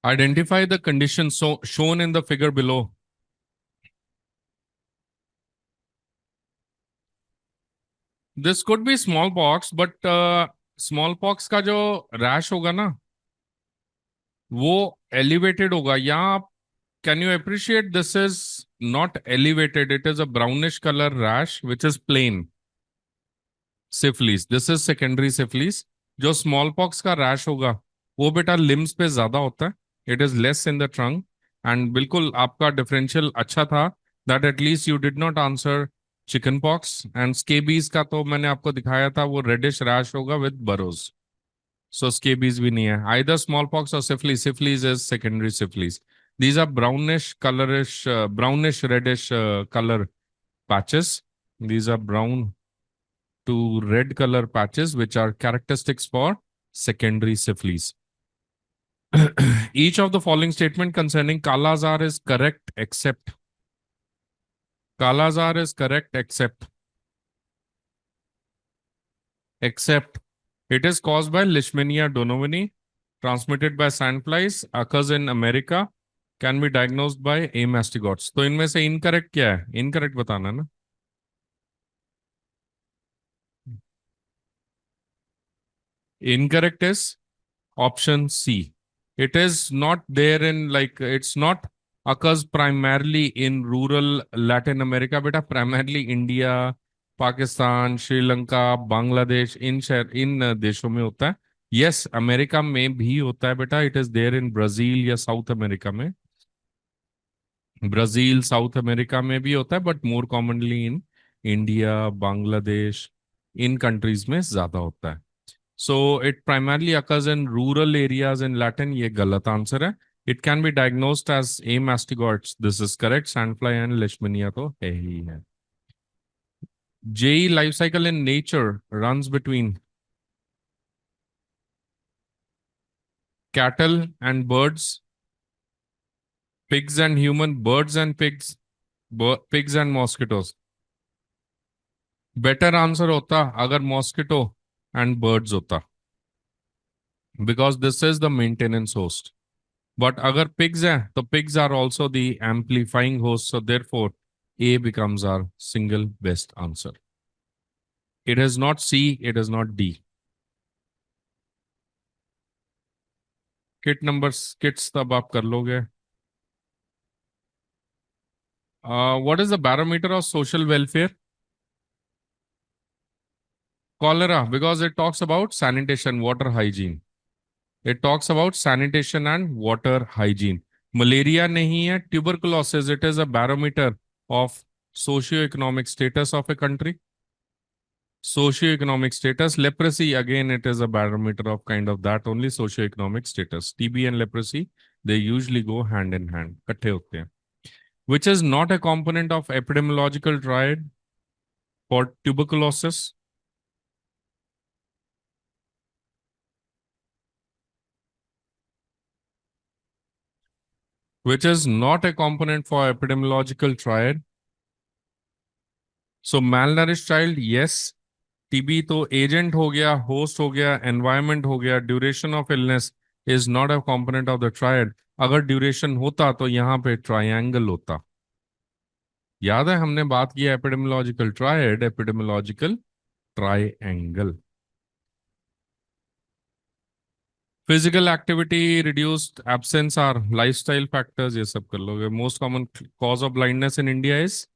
Identify the conditions shown in the figure below. This could be smallpox, but smallpox का जो rash होगा ना, वो elevated होगा. यहाँ आप can you appreciate this is not elevated? It is a brownish color rash which is plain. Syphilis. This is secondary syphilis. जो smallpox का rash होगा, वो बेटा limbs पे ज्यादा होता है. It is less in the trunk. And बिल्कुल आपका differential अच्छा था. That at least you did not answer chicken pox. And scabies का तो मैंने आपको दिखाया था, वो reddish rash होगा with burrows. So scabies भी नहीं है. Either smallpox or syphilis. Syphilis is secondary syphilis. These are brownish colorish, brownish reddish color patches. These are brown to red color patches, which are characteristics for secondary syphilis. Each of the following statement concerning Kala Azar is correct except Kala Azar is correct except it is caused by Leishmania donovani, transmitted by sandflies, occurs in America, can be diagnosed by A mastigotes. तो इनमें से incorrect क्या है? Incorrect बताना ना. Incorrect is option C. It is not there in, like, it's not occurs primarily in rural Latin America, beta, primarily India, Pakistan, Sri Lanka, Bangladesh, इन देशों में होता है. यस, अमेरिका में भी होता है बेटा. It is there in Brazil या साउथ अमेरिका में. ब्राजील, साउथ अमेरिका में भी होता है, but more commonly in India, Bangladesh, in countries में ज्यादा होता है. So it primarily occurs in rural areas in Latin. ये गलत आंसर है. It can be diagnosed as A mastigotes. This is correct. Sandfly and Leishmania तो है ही है. JE life cycle in nature runs between cattle and birds, pigs and human, birds and pigs, pigs and mosquitoes. Better answer होता अगर mosquito and birds होता, because this is the maintenance host. But agar pigs hai, तो pigs are also the amplifying host. So therefore, A becomes our single best answer. It is not C, it is not D. Kit numbers, kits tab aap kar loge. What is the barometer of social welfare? Cholera, because it talks about sanitation, water hygiene. It talks about sanitation and water hygiene. Malaria nahi hai. Tuberculosis, it is a barometer of socio-economic status of a country. Socioeconomic status. Leprosy, again, it is a barometer of kind of that only, socioeconomic status. TB and leprosy, they usually go hand in hand. इकट्ठे होते हैं. Which is not a component of epidemiological triad for tuberculosis. Which is not a component for epidemiological triad. So malnourished child, yes. TB तो agent हो गया, host हो गया, environment हो गया, duration of illness is not a component of the triad. अगर duration होता तो यहाँ पे triangle होता. याद है हमने बात की epidemiological triad, epidemiological triangle. Physical activity, reduced absence are lifestyle factors. ये सब कर लोगे. Most common cause of blindness in India is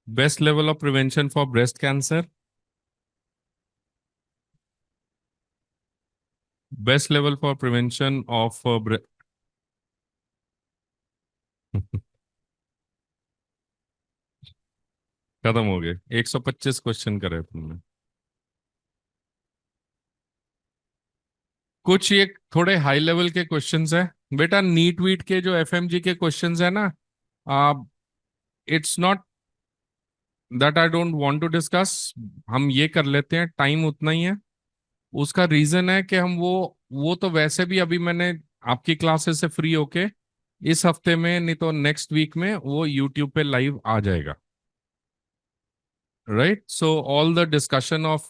best level of prevention for breast cancer. Best level for prevention of खत्म हो गए. 125 question करे तुमने. कुछ ये थोड़े हाई लेवल के क्वेश्चंस है बेटा. नीट वीट के जो एफएमजी के क्वेश्चंस है ना, it's not that I don't want to discuss. हम ये कर लेते हैं, टाइम उतना ही है. उसका रीजन है कि हम वो तो वैसे भी अभी मैंने आपकी क्लासेस से फ्री होके इस हफ्ते में नहीं तो नेक्स्ट वीक में वो यूट्यूब पे लाइव आ जाएगा, right? So all the discussion of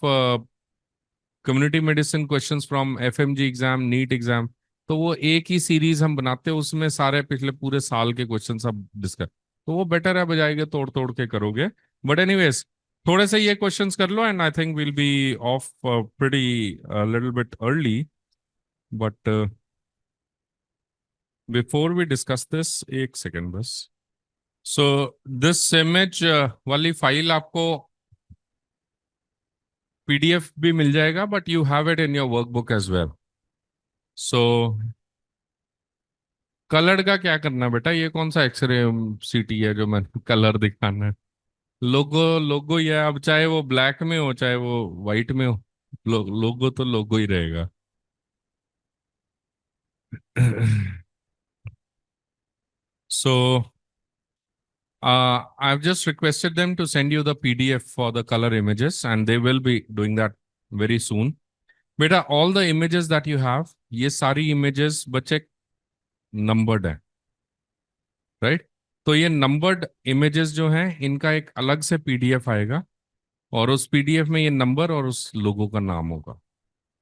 community medicine questions from FMG exam, NEET exam, तो वो एक ही सीरीज हम बनाते हैं, उसमें सारे पिछले पूरे साल के क्वेश्चन सब डिस्कस, तो वो बेटर है बजाय के तोड़ तोड़ के करोगे। बट एनीवेज, थोड़े से ये क्वेश्चंस कर लो and I think will be of pretty little bit early. But before we discuss this, एक सेकेंड बस। सो दिस इमेज वाली फाइल आपको पीडीएफ भी मिल जाएगा, but you have it in your workbook as well. So colour का क्या करना है बेटा? ये कौन सा एक्सरे सीटी है जो मैंने कलर दिखाना है? लोगो लोगो ही है, अब चाहे वो ब्लैक में हो चाहे वो वाइट में हो, लोगो तो लोगो ही रहेगा। सो I've just requested them to send you the PDF for the color images, and they will be doing that very soon. बेटा, all the images that you have, ये सारी images बच्चे नंबर्ड है, राइट? तो ये नंबर्ड इमेजेस जो हैं इनका एक अलग से पीडीएफ आएगा, और उस पीडीएफ में ये नंबर और उस लोगो का नाम होगा।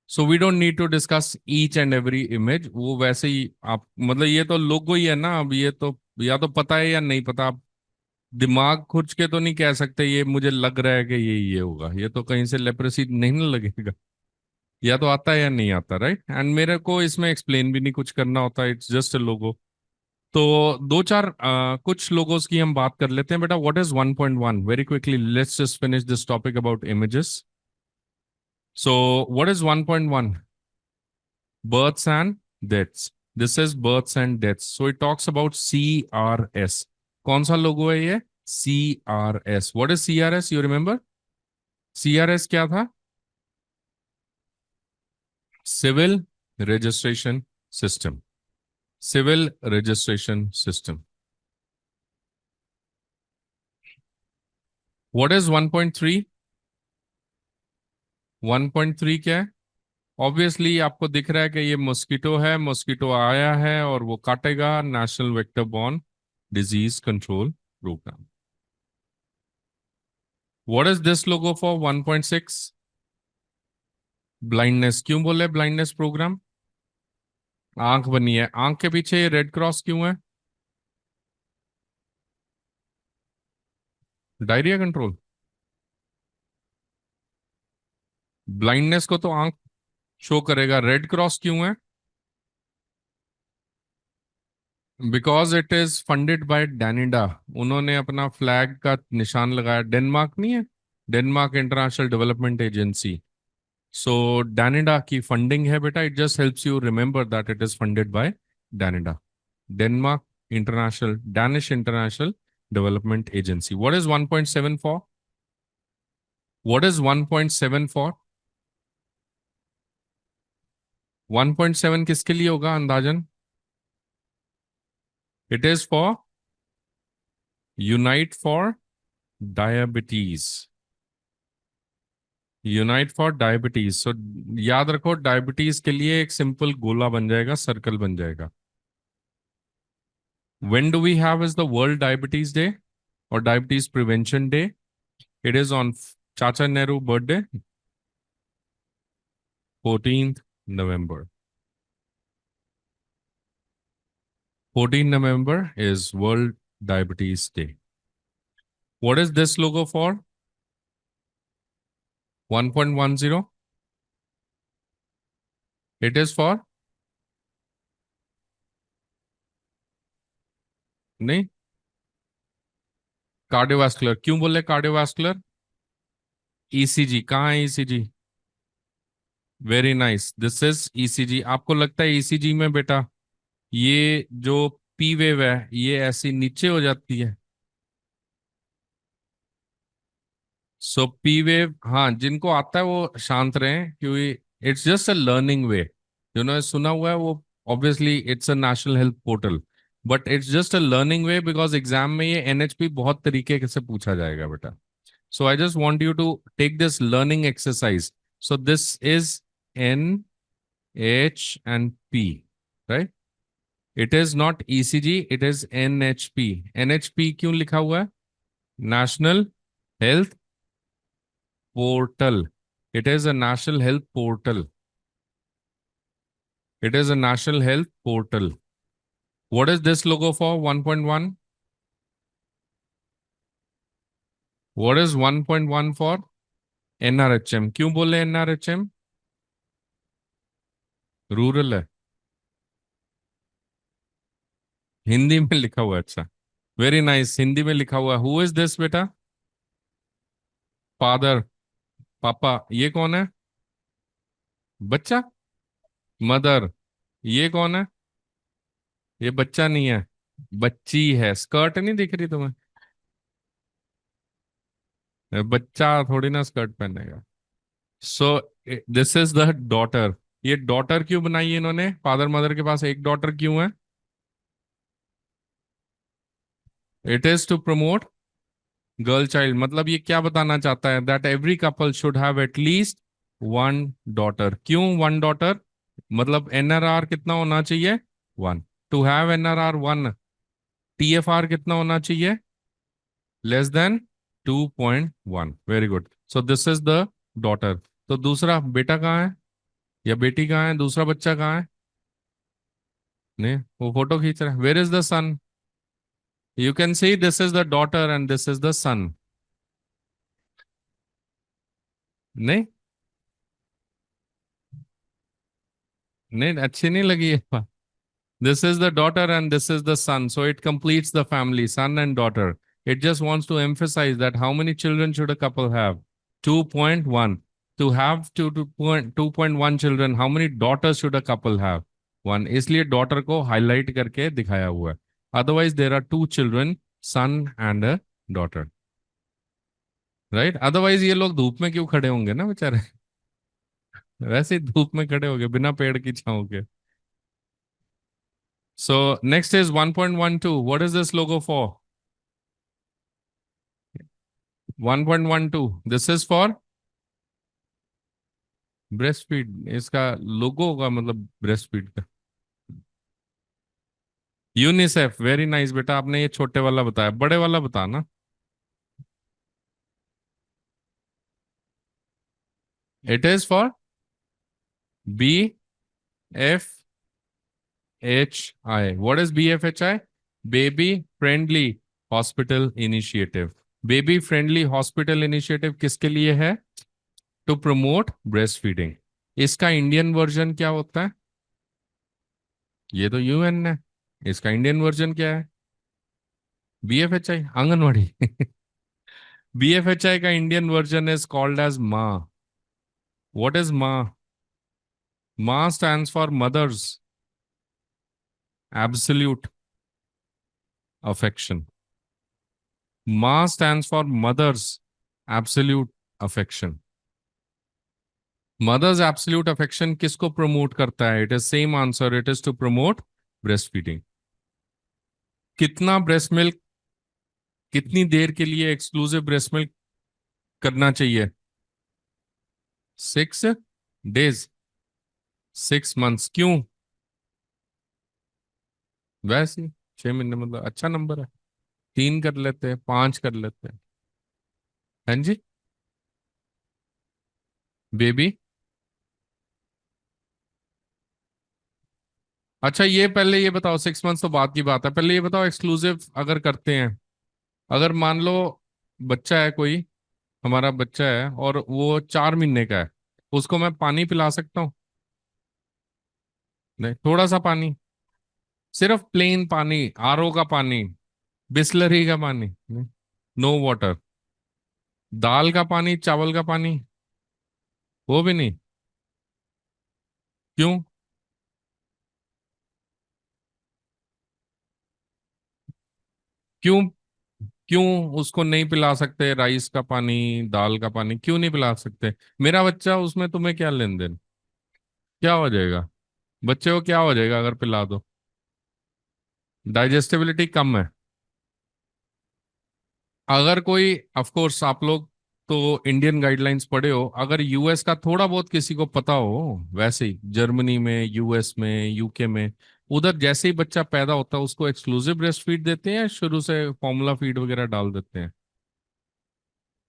So we don't need to discuss each and every image, वो वैसे ही आप, मतलब ये तो लोगो ही है ना, अब ये तो या तो पता है या नहीं पता, आप दिमाग खुर्च के तो नहीं कह सकते ये मुझे लग रहा है कि ये होगा, ये तो कहीं से लेप्रेसी नहीं ना लगेगा, या तो आता है या नहीं आता, राइट? एंड मेरे को इसमें एक्सप्लेन भी नहीं कुछ करना होता, इट्स जस्ट अ लोगो। तो दो चार कुछ लोगोस की हम बात कर लेते हैं बेटा। What is 1.1? Very quickly let's just finish this topic about images. So what is 1.1? Births and deaths. This is births and deaths. So it talks about CRS. कौन सा लोगो है ये? CRS. What is CRS? You remember? CRS क्या था? Civil Registration System. Civil Registration System. What is 1.3? 1.3 क्या है? Obviously आपको दिख रहा है कि ये मॉस्किटो है, मॉस्किटो आया है और वो काटेगा। National vector borne disease control programme. What is this logo for 1.6? Blindness. क्यों बोले ब्लाइंडनेस प्रोग्राम? आंख बनी है, आंख के पीछे रेड क्रॉस क्यों है? Diarrhoea control. ब्लाइंडनेस को तो आंख शो करेगा, रेड क्रॉस क्यों है? Because it is funded by Danida. उन्होंने अपना फ्लैग का निशान लगाया, डेनमार्क नहीं है, Denmark international development agency. So Danida की फंडिंग है बेटा, it just helps you remember that it is funded by Danida, Denmark international, Danish international development agency. What is 1.7 for? What is 1.7 for? 1.7 किसके लिए होगा अंदाजन? It is for unite for diabetes. Unite for diabetes. So याद रखो, diabetes के लिए एक simple गोला बन जाएगा, सर्कल बन जाएगा। When do we have is the world diabetes day और diabetes prevention day? It is on चाचा Nehru birthday, 14th November. 14 November is World Diabetes Day. What is this logo for? 1.10. It is for? नहीं, cardiovascular. क्यों बोले cardiovascular? ECG कहाँ है? ECG, very nice, this is ECG. आपको लगता है ECG में बेटा ये जो पी वेव है ये ऐसी नीचे हो जाती है? सो पी वेव, हाँ, जिनको आता है वो शांत रहे, क्योंकि it's just a learning way. जिन्होंने सुना हुआ है वो, obviously it's a national health portal, but it's just a learning way, because exam में ये एनएचपी बहुत तरीके से पूछा जाएगा बेटा। So I just want you to take this learning exercise. So this is N H and P, right? It is not ECG, it is NHP. NHP क्यों लिखा हुआ है? National health portal. It is a national health portal. It is a national health portal. What is this logo for? 1.1. What is 1.1 for? NRHM. क्यों बोले NRHM? Rural है। हिंदी में लिखा हुआ है, अच्छा। वेरी नाइस, हिंदी में लिखा हुआ है। हु इज दिस बेटा? फादर, पापा। ये कौन है? बच्चा। मदर। ये कौन है? ये बच्चा नहीं है, बच्ची है। स्कर्ट नहीं दिख रही तुम्हें? बच्चा थोड़ी ना स्कर्ट पहनेगा। सो दिस इज द डॉटर। ये डॉटर क्यों बनाई है इन्होंने? फादर मदर के पास एक डॉटर क्यों है? It is to promote girl child. मतलब ये क्या बताना चाहता है? That every couple should have at least one daughter. क्यों वन डॉटर? मतलब एनआरआर कितना होना चाहिए? One. To have NRR one. TFR कितना होना चाहिए? Less than 2.1। Very good. So this is the daughter. तो दूसरा बेटा कहाँ है या बेटी कहाँ है? दूसरा बच्चा कहाँ है? नहीं, वो फोटो खींच रहा है। Where is the sun? You can see this is the daughter and this is the son. नहीं, नहीं अच्छी नहीं लगी है। This is the daughter and this is the son. So it completes the family, son and daughter. It just wants to emphasize that how many children should a couple have? 2.1. To have 2.1 children, how many daughters should a couple have? One. इसलिए daughter को highlight करके दिखाया हुआ है. Otherwise, there are two children, son and a daughter. Right? Otherwise, ये लोग धूप में क्यों खड़े होंगे ना बेचारे? वैसे ही धूप में खड़े होंगे बिना पेड़ की छांव के. So next is 1.12. What is this logo for? 1.12. This is for breast feed. इसका लोगो होगा मतलब ब्रेस्ट फीड का। यूनिसेफ। वेरी नाइस बेटा, आपने ये छोटे वाला बताया, बड़े वाला बताना। It is for BFHI। What is BFHI? Baby friendly hospital initiative. Baby friendly hospital initiative किसके लिए है? To promote breast feeding. इसका इंडियन वर्जन क्या होता है? ये तो UN है, इसका इंडियन वर्जन क्या है? BFHI, आंगनवाड़ी। BFHI का Indian version is called as MAA. What is MAA? MAA stands for mother's absolute affection. MAA stands for mother's absolute affection. Mother's absolute affection किसको प्रमोट करता है? It is same answer, it is to promote breast feeding. कितना breast milk, कितनी देर के लिए exclusive breast milk करना चाहिए? 6 days, 6 months। क्यों? वैसे ही 6 महीने मतलब अच्छा नंबर है। 3 कर लेते हैं, 5 कर लेते हैं। हाँ जी। बेबी। अच्छा, ये पहले ये बताओ, 6 मंथ्स तो बाद की बात है, पहले ये बताओ एक्सक्लूसिव अगर करते हैं, अगर मान लो बच्चा है कोई, हमारा बच्चा है और वो 4 महीने का है, उसको मैं पानी पिला सकता हूँ? नहीं, थोड़ा सा पानी, सिर्फ प्लेन पानी, RO का पानी, बिस्लरी का पानी नहीं, नो वाटर। दाल का पानी, चावल का पानी, वो भी नहीं? क्यों? क्यों? क्यों उसको नहीं पिला सकते? राइस का पानी, दाल का पानी क्यों नहीं पिला सकते? मेरा बच्चा, उसमें तुम्हें क्या लेन देन? क्या हो जाएगा? बच्चे को क्या हो जाएगा अगर पिला दो? डाइजेस्टिबिलिटी कम है। अगर कोई, ऑफ कोर्स आप लोग तो इंडियन गाइडलाइंस पढ़े हो, अगर US का थोड़ा बहुत किसी को पता हो, वैसे ही जर्मनी में, US में, UK में उधर जैसे ही बच्चा पैदा होता है उसको एक्सक्लूसिव ब्रेस्ट फीड देते हैं या शुरू से फॉर्मूला फीड वगैरह डाल देते हैं?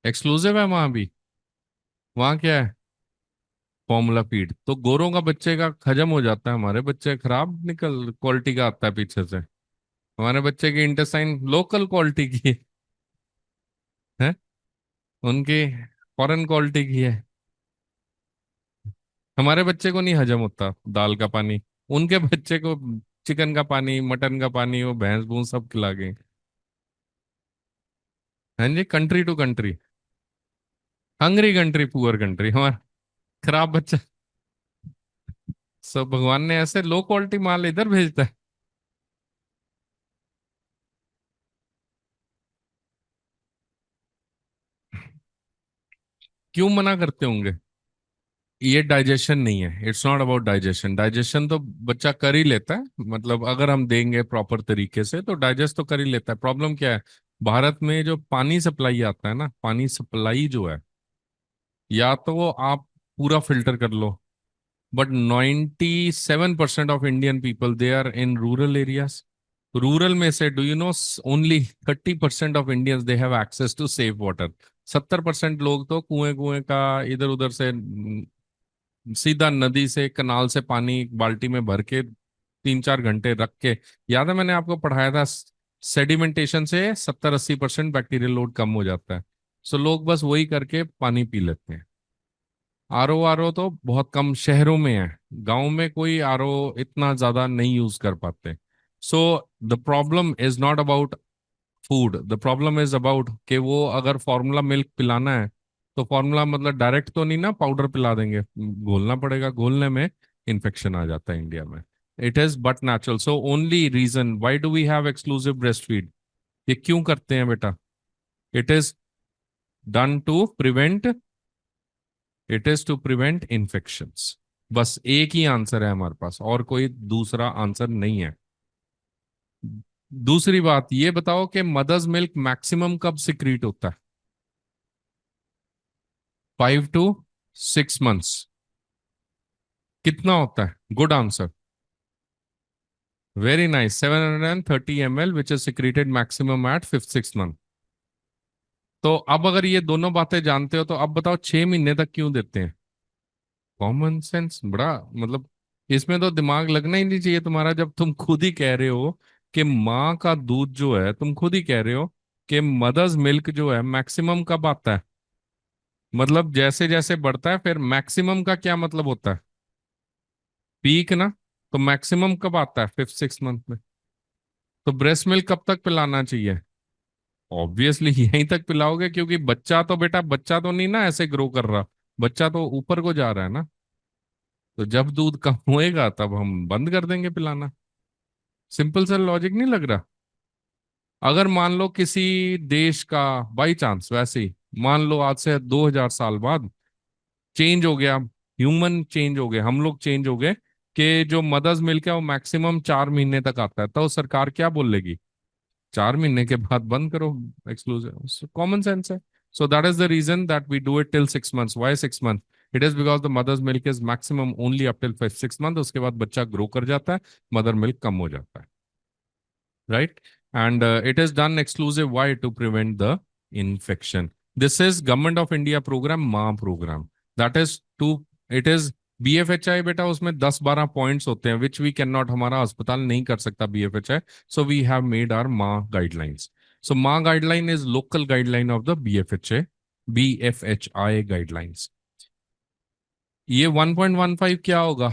एक्सक्लूसिव है वहां भी? वहां क्या है? फॉर्मूला फीड तो गोरों का बच्चे का हजम हो जाता है, हमारे बच्चे खराब निकल क्वालिटी का आता है पीछे से। हमारे बच्चे की इंटेस्टाइन लोकल क्वालिटी की है, उनकी फॉरेन क्वालिटी की है। हमारे बच्चे को नहीं हजम होता दाल का पानी, उनके बच्चे को चिकन का पानी, मटन का पानी, वो भैंस भूस सब खिला गए। हाँ जी, country to country. Hungry country, poor country, हमारा खराब बच्चा। सब भगवान ने ऐसे लो क्वालिटी माल इधर भेजता है। क्यों मना करते होंगे? ये डाइजेशन नहीं है, it's not about digestion. Digestion तो बच्चा कर ही लेता है, मतलब अगर हम देंगे प्रॉपर तरीके से तो डाइजेस्ट तो कर ही लेता है। प्रॉब्लम क्या है, भारत में जो पानी सप्लाई आता है ना, पानी सप्लाई जो है, या तो वो आप पूरा फिल्टर कर लो, but 97% of Indian people they are in rural areas. Rural में से do you know only 30% of Indians they have access to safe water. 70% लोग तो कुएं कुएं का इधर उधर से सीधा नदी से कनाल से पानी एक बाल्टी में भर के 3-4 घंटे रख के। याद है मैंने आपको पढ़ाया था, सेडिमेंटेशन से 70-80% बैक्टीरियल लोड कम हो जाता है। सो लोग बस वही करके पानी पी लेते हैं। आरओ तो बहुत कम शहरों में है, गांव में कोई आरओ इतना ज्यादा नहीं यूज कर पाते। So the problem is not about food, the problem is about कि वो अगर फॉर्मूला मिल्क पिलाना है तो फॉर्मूला मतलब डायरेक्ट तो नहीं ना पाउडर पिला देंगे, घोलना पड़ेगा, घोलने में इन्फेक्शन आ जाता है इंडिया में। It is but natural. So only reason why do we have exclusive breast feed, ये क्यों करते हैं बेटा? It is done to prevent, it is to prevent infections. बस एक ही आंसर है हमारे पास, और कोई दूसरा आंसर नहीं है। दूसरी बात ये बताओ कि मदर्स मिल्क मैक्सिमम कब सिक्रीट होता है? 5 to 6 months। कितना होता है? Good answer, very nice, 730 ml which is secreted maximum at 5th-6th month। तो अब अगर ये दोनों बातें जानते हो तो अब बताओ 6 महीने तक क्यों देते हैं? कॉमन सेंस बड़ा, मतलब इसमें तो दिमाग लगना ही नहीं चाहिए तुम्हारा, जब तुम खुद ही कह रहे हो कि माँ का दूध जो है, तुम खुद ही कह रहे हो कि मदर्स मिल्क जो है मैक्सिमम कब आता है, मतलब जैसे जैसे बढ़ता है, फिर मैक्सिमम का क्या मतलब होता है? पीक ना। तो मैक्सिमम कब आता है? 5th-6th month में। तो ब्रेस्ट मिल्क कब तक पिलाना चाहिए? ऑब्वियसली यहीं तक पिलाओगे, क्योंकि बच्चा तो बेटा, बच्चा तो नहीं ना ऐसे ग्रो कर रहा, बच्चा तो ऊपर को जा रहा है ना। तो जब दूध कम होएगा तब हम बंद कर देंगे पिलाना। सिंपल सा लॉजिक नहीं लग रहा? अगर मान लो किसी देश का बाई चांस वैसे ही, मान लो आज से 2000 साल बाद चेंज हो गया, ह्यूमन चेंज हो गए, हम लोग चेंज हो गए, कि जो मदर्स मिल्क है वो मैक्सिमम 4 महीने तक आता है, तो सरकार क्या बोलेगी? 4 महीने के बाद बंद करो, एक्सक्लूसिव। कॉमन सेंस है। So that is the reason that we do it till 6 months। Why 6 month? It is because the mother's milk is maximum only up till 5th-6th month। उसके बाद बच्चा ग्रो कर जाता है, मदर मिल्क कम हो जाता है, right? And it is done exclusive, why? To prevent the infection. This is government of India program, माँ program, that is to, it is BFHI बेटा, उसमें 10-12 पॉइंट्स होते हैं विच वी कैन नॉट, हमारा अस्पताल नहीं कर सकता BFHI। So we have made our MAA guidelines. So MAA guideline is local guideline of the BFHI guidelines. ये 1.15 क्या होगा?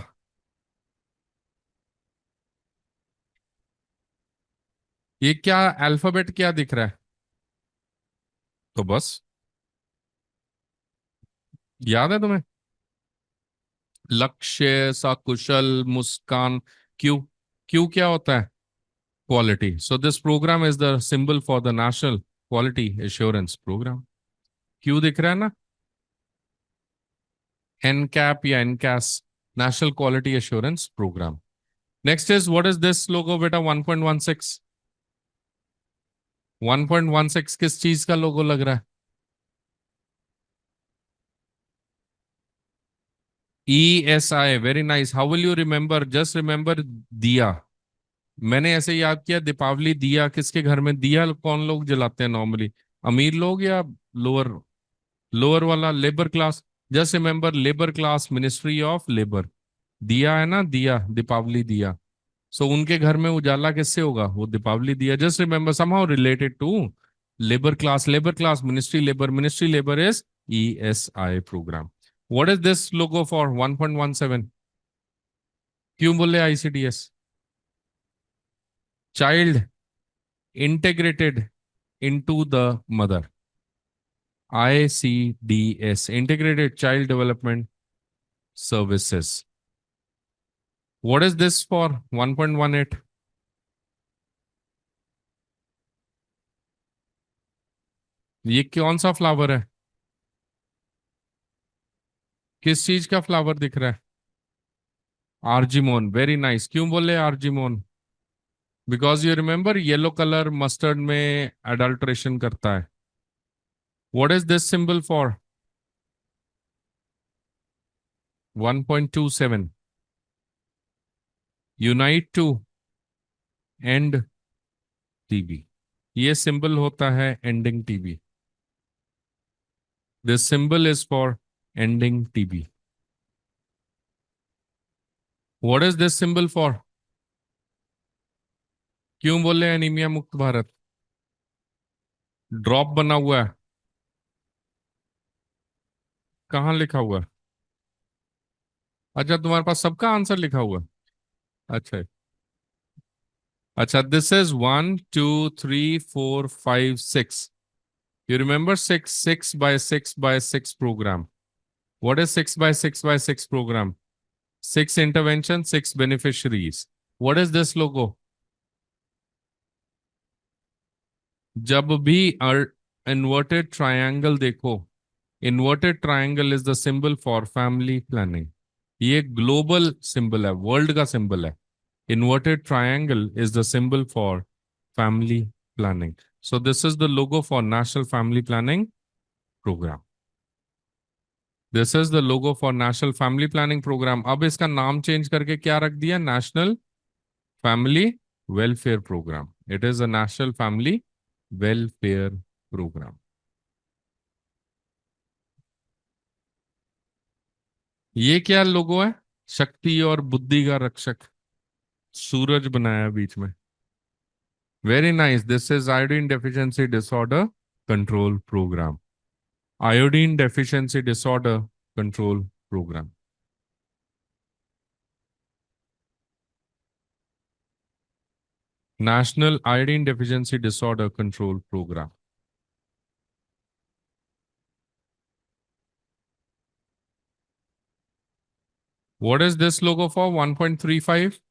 ये क्या अल्फाबेट क्या दिख रहा है? तो बस, याद है तुम्हें? लक्ष्य, सकुशल, मुस्कान। क्यू, क्यू क्या होता है? Quality. So this program is the symbol for the national quality assurance program. Q दिख रहा है ना? एन कैप या एनकैस, national quality assurance program. Next is, what is this logo बेटा? 1.16। 1.16 किस चीज का लोगो लग रहा है? ESI, very nice. How will you remember? Just remember दिया। मैंने ऐसे याद किया, दीपावली दिया किसके घर में, दिया कौन लोग जलाते हैं नॉर्मली, अमीर लोग या लोअर, लोअर वाला labour class. Just remember labour class, ministry of labour, दिया है ना, दिया, दीपावली दिया। सो उनके घर में उजाला किससे होगा, वो दीपावली दिया। Just remember somehow related to labour class, labour class ministry labour, ministry labour is ESI programme. What is this logo for 1.17? क्यों बोले ICDS? Child integrated into the mother, ICDS, integrated child development services. What is this for 1.18? ये कौन सा flower है, किस चीज का flower दिख रहा है? Argemone, very nice. क्यों बोले argemone? Because you remember yellow colour mustard में अडल्ट्रेशन करता है। What is this symbol for 1.27? Unite to end TB, ये सिंबल होता है ending TB. This symbol is for ending TB. What is this symbol for? क्यों बोले anaemia मुक्त Bharat? Drop बना हुआ है, कहाँ लिखा हुआ है? अच्छा, तुम्हारे पास सबका आंसर लिखा हुआ है। अच्छा, अच्छा, this is 1 2 3 4 5 6। You remember 6 by 6 by 6 program. What is 6 by 6 by 6 program? 6 intervention, 6 beneficiaries. What is this logo? जब भी इन्वर्टेड ट्रायंगल देखो, inverted triangle is the symbol for family planning. ये ग्लोबल सिंबल है, वर्ल्ड का symbol है। Inverted triangle is the symbol for family planning. So this is the logo for National Family Planning Program. This is the logo for National Family Planning Program. अब इसका नाम change करके क्या रख दिया, national family welfare programme. It is a national family welfare programme. ये क्या लोगो है, शक्ति और बुद्धि का रक्षक, सूरज बनाया बीच में। Very nice, this is iodine deficiency disorder control programme. Iodine deficiency disorder control program. National Iodine Deficiency Disorder Control Program. What is this logo for 1.35?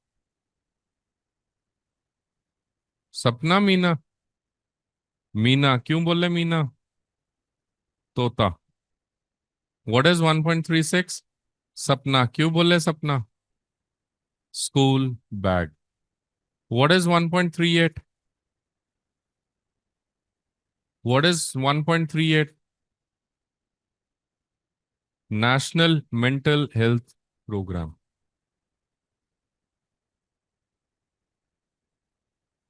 सपना मीना, मीना क्यों बोले मीना, तोता। What is 1.36? सपना क्यों बोले सपना, school bag. What is 1.38? What is 1.38? National Mental Health Program.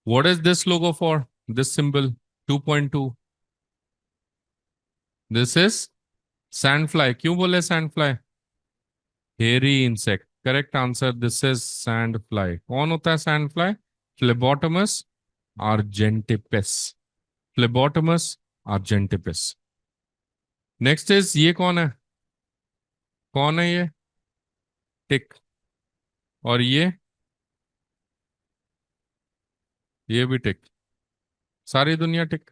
What is this logo for? This symbol 2.2. This is sandfly. क्यों बोले sandfly? Hairy insect. Correct answer. This is sandfly. कौन होता है sandfly? Phlebotomus argentipes. Phlebotomus argentipes. Next is ये कौन है? कौन है ये? टिक। और ये भी टिक। सारी दुनिया टिक।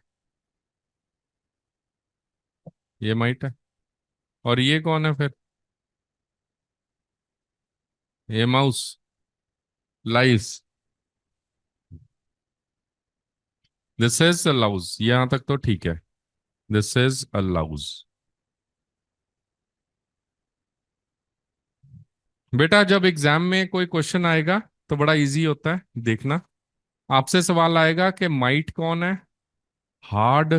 ये माइट है। और ये कौन है फिर? ये mouse, lice. This is a louse, यहां तक तो ठीक है। This is a louse. बेटा जब एग्जाम में कोई क्वेश्चन आएगा तो बड़ा इजी होता है, देखना। आपसे सवाल आएगा कि माइट कौन है, हार्ड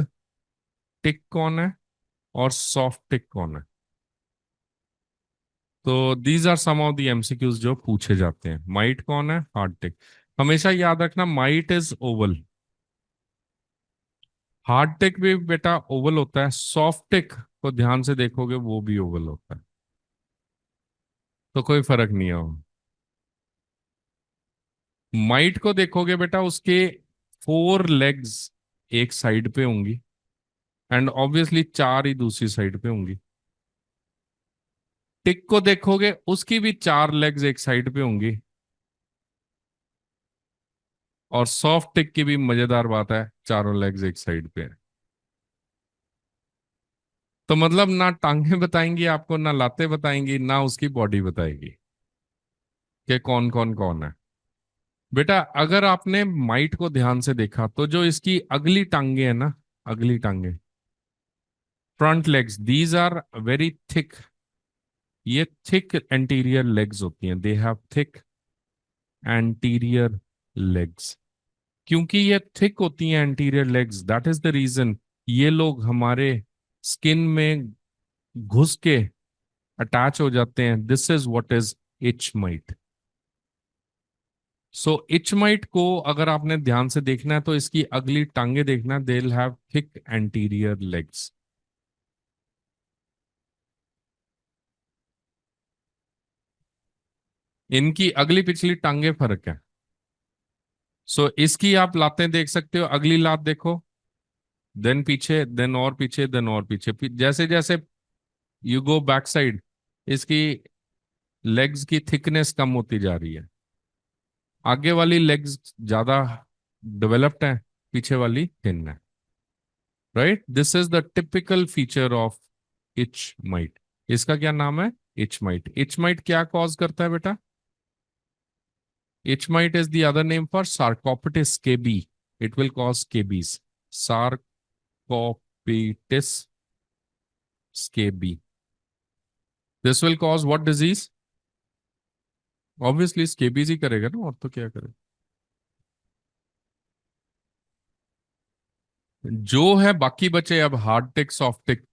टिक कौन है, और सॉफ्ट टिक कौन है। तो these are some of the MCQs जो पूछे जाते हैं। माइट कौन है, हार्ड टिक। हमेशा याद रखना, माइट इज ओवल। हार्ड टिक भी बेटा ओवल होता है, सॉफ्ट टिक को ध्यान से देखोगे वो भी ओवल होता है, तो कोई फर्क नहीं है। माइट को देखोगे बेटा, उसके 4 लेग्स एक साइड पे होंगी, एंड ऑब्वियसली 4 ही दूसरी साइड पे होंगी। टिक को देखोगे, उसकी भी 4 लेग्स एक साइड पे होंगी, और सॉफ्ट टिक की भी मजेदार बात है, चारों लेग्स एक साइड पे है। तो मतलब ना टांगे बताएंगी आपको, ना लाते बताएंगी, ना उसकी बॉडी बताएगी कि कौन कौन कौन है। बेटा अगर आपने माइट को ध्यान से देखा तो जो इसकी अगली टांगे है ना, अगली टांगे, front legs, these are very thick. ये थिक एंटीरियर लेग्स होती हैं, they have thick anterior legs. क्योंकि ये थिक होती हैं anterior legs, that is the reason ये लोग हमारे स्किन में घुस के अटैच हो जाते हैं। This is what is etch might. So etch might को अगर आपने ध्यान से देखना है तो इसकी अगली टांगे देखना, they will have thick anterior legs. इनकी अगली पिछली टांगे फर्क है। सो इसकी आप लातें देख सकते हो, अगली लात देखो, देन पीछे, देन और पीछे, देन और पीछे, जैसे जैसे यू गो बैक साइड, इसकी लेग्स की थिकनेस कम होती जा रही है। आगे वाली लेग्स ज्यादा डेवलप्ड है, पीछे वाली थिन है। Right, this is the typical feature of itch mite. इसका क्या नाम है? Itch mite. इच माइट क्या कॉज करता है बेटा? Itch mite is the other name for sarcoptes scabiei. It will cause scabies. Sarcoptes scabiei. This will cause what disease? Obviously scabies ही करेगा ना, और तो क्या करेगा। जो है बाकी बचे अब हार्ड टिक, सॉफ्ट टिक,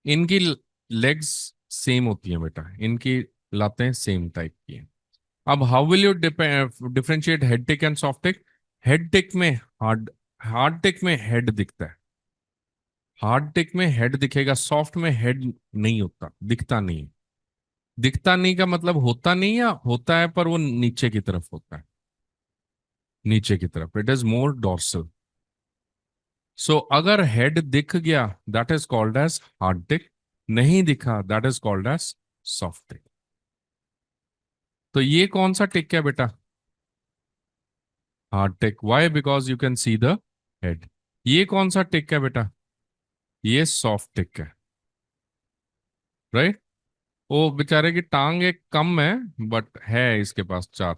इनकी लेग्स सेम होती हैं बेटा, इनकी लातें सेम टाइप की हैं। अब how will you differentiate head tick and soft tick? Head tick में हार्ड हार्ड टिक में हेड दिखता है, हार्ड टिक में हेड दिखेगा, सॉफ्ट में हेड नहीं होता, दिखता नहीं। दिखता नहीं का मतलब होता नहीं, या होता है पर वो नीचे की तरफ होता है, नीचे की तरफ, it is more dorsal. So अगर हेड दिख गया, that is called as hard tick. नहीं दिखा, that is called as soft tick. तो ये कौन सा टिक है बेटा? Hard tick. Why? Because you can see the head. ये कौन सा टिक है बेटा? ये सॉफ्ट टिक है। राइट। वो बेचारे की टांग एक कम है, बट है इसके पास 4।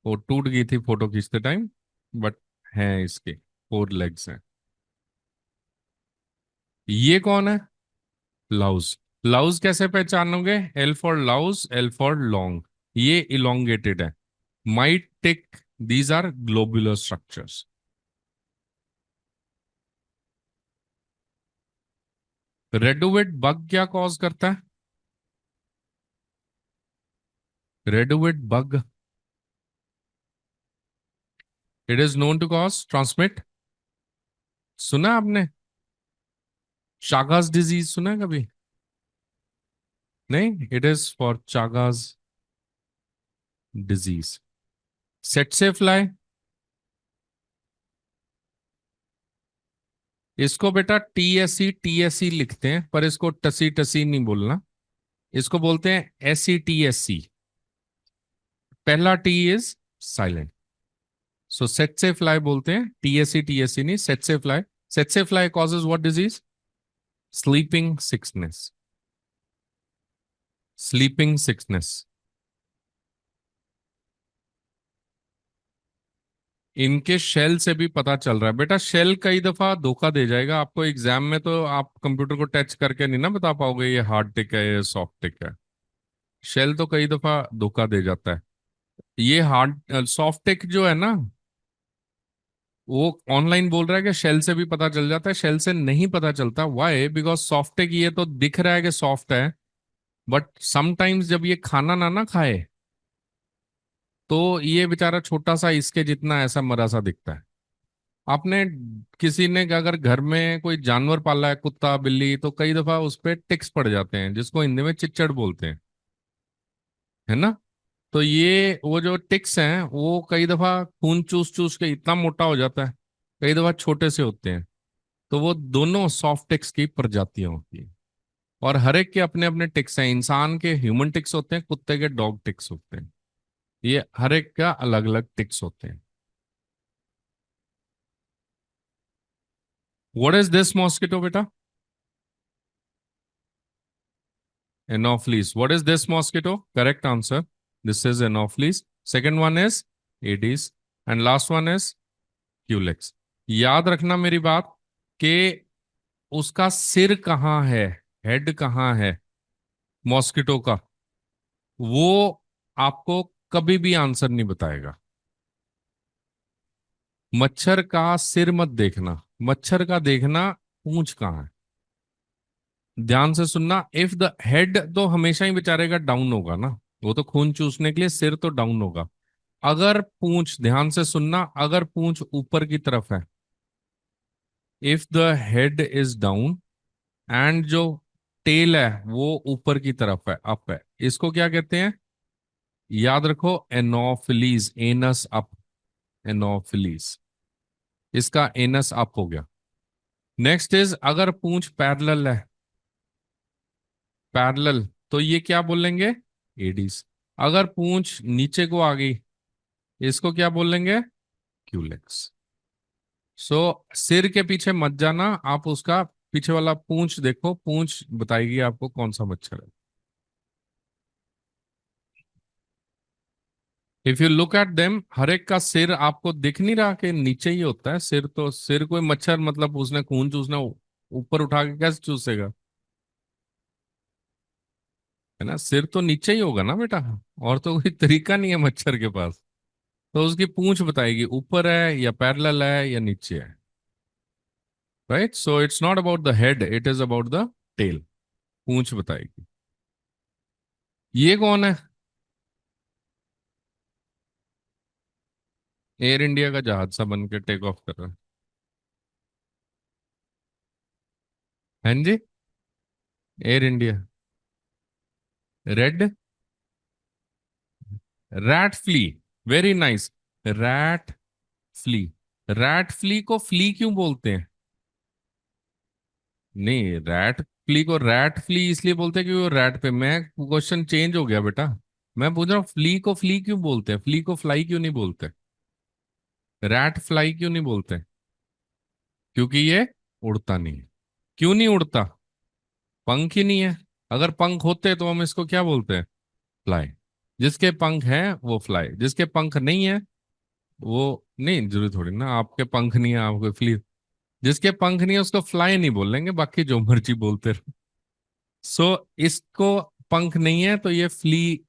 वो टूट गई थी फोटो खींचते टाइम, बट है इसके 4 लेग्स हैं। ये कौन है? लाउज। लाउज कैसे पहचानोगे? L for louse, L for long. ये इलोंगेटेड है। Mite tick, these are globular structures. Reduviid bug क्या कॉज करता है? Reduviid bug, it is known to cause transmit. सुना आपने? चागास डिजीज सुना है कभी? नहीं, it is for Chagas disease. Tsetse fly, इसको बेटा टीएससी लिखते हैं, पर इसको टसी टसी नहीं बोलना, इसको बोलते हैं एसईटीएससी। पहला T is silent. So tsetse fly बोलते हैं, टीएससी नहीं, tsetse fly. Tsetse fly causes what disease? Sleeping sickness. Sleeping sickness. इनके शेल से भी पता चल रहा है बेटा। शेल कई दफा धोखा दे जाएगा आपको एग्जाम में, तो आप कंप्यूटर को टच करके नहीं ना बता पाओगे ये हार्ड टिक है, ये सॉफ्ट टिक है। शेल तो कई दफा धोखा दे जाता है। ये हार्ड सॉफ्ट टिक जो है ना, वो ऑनलाइन बोल रहा है कि शेल से भी पता चल जाता है, शेल से नहीं पता चलता। व्हाई? बिकॉज सॉफ्ट टिक ये तो दिख रहा है कि सॉफ्ट है, बट समटाइम्स जब ये खाना ना ना खाए तो ये बेचारा छोटा सा इसके जितना ऐसा मरा सा दिखता है। आपने किसी ने अगर घर में कोई जानवर पाला है, कुत्ता बिल्ली, तो कई दफा उस पे टिक्स पड़ जाते हैं, जिसको हिंदी में चिच्चड़ बोलते हैं, है ना। तो ये वो जो टिक्स हैं वो कई दफा खून चूस चूस के इतना मोटा हो जाता है, कई दफा छोटे से होते हैं। तो वो दोनों सॉफ्ट टिक्स की प्रजातियां होती हैं। और हर एक के अपने अपने टिक्स हैं। इंसान के ह्यूमन टिक्स होते हैं, कुत्ते के डॉग टिक्स होते हैं। ये हर एक का अलग अलग टिक्स होते हैं। व्हाट इज दिस मॉस्किटो बेटा? Anopheles. What is this mosquito? Correct answer. This is Anopheles. Second one is Aedes. And last one is Culex. याद रखना मेरी बात कि उसका सिर कहाँ है, हेड कहाँ है मॉस्किटो का, वो आपको कभी भी आंसर नहीं बताएगा। मच्छर का सिर मत देखना, मच्छर का देखना पूंछ कहाँ है। ध्यान से सुनना, इफ द हेड तो हमेशा ही बेचारे का डाउन होगा ना, वो तो खून चूसने के लिए सिर तो डाउन होगा। अगर पूंछ, ध्यान से सुनना, अगर पूंछ ऊपर की तरफ है, if the head is down and जो टेल है वो ऊपर की तरफ है, अप है, इसको क्या कहते हैं? याद रखो, एनोफिलीज, एनस अप, एनोफिलीज। इसका एनस अप हो गया। नेक्स्ट इज, अगर पूंछ पैरेलल है, पैरेलल, तो ये क्या बोलेंगे? एडीज। अगर पूंछ नीचे को आ गई, इसको क्या बोलेंगे? क्यूलेक्स। सो सिर के पीछे मत जाना, आप उसका पीछे वाला पूंछ देखो, पूंछ बताएगी आपको कौन सा मच्छर है। If you look at them, हर एक का सिर आपको दिख नहीं रहा कि नीचे ही होता है सिर? तो सिर कोई मच्छर, मतलब उसने खून चूसना, ऊपर उठा के कैसे चूसेगा, है ना। सिर तो नीचे ही होगा ना बेटा, और तो कोई तरीका नहीं है मच्छर के पास। तो उसकी पूंछ बताएगी ऊपर है या पैरेलल है या नीचे है। Right, so it's not about the head, it is about the tail. पूंछ बताएगी। ये कौन है? एयर इंडिया का जहाज सा बन के टेक ऑफ कर रहा है। हाँ जी, Air India. Red, rat flea, very nice. Rat flea. Rat flea को फ्ली क्यों बोलते हैं? नहीं, रैट फ्ली को रैट फ्ली इसलिए बोलते हैं क्योंकि वो रैट पे, मैं क्वेश्चन चेंज हो गया बेटा। मैं पूछ रहा हूँ फ्ली को फ्ली क्यों बोलते हैं, फ्ली को फ्लाई क्यों नहीं बोलते, रैट फ्लाई क्यों नहीं बोलते? क्योंकि ये उड़ता नहीं है। क्यों नहीं उड़ता? पंख ही नहीं है। अगर पंख होते तो हम इसको क्या बोलते हैं? फ्लाई। जिसके पंख हैं वो फ्लाई, जिसके पंख नहीं है वो नहीं। जरूरी थोड़ी ना आपके पंख नहीं है आपको फ्ली। जिसके पंख नहीं है उसको फ्लाई नहीं बोलेंगे, बाकी जो मर्जी बोलते रहो। सो इसको पंख नहीं है तो ये फ्ली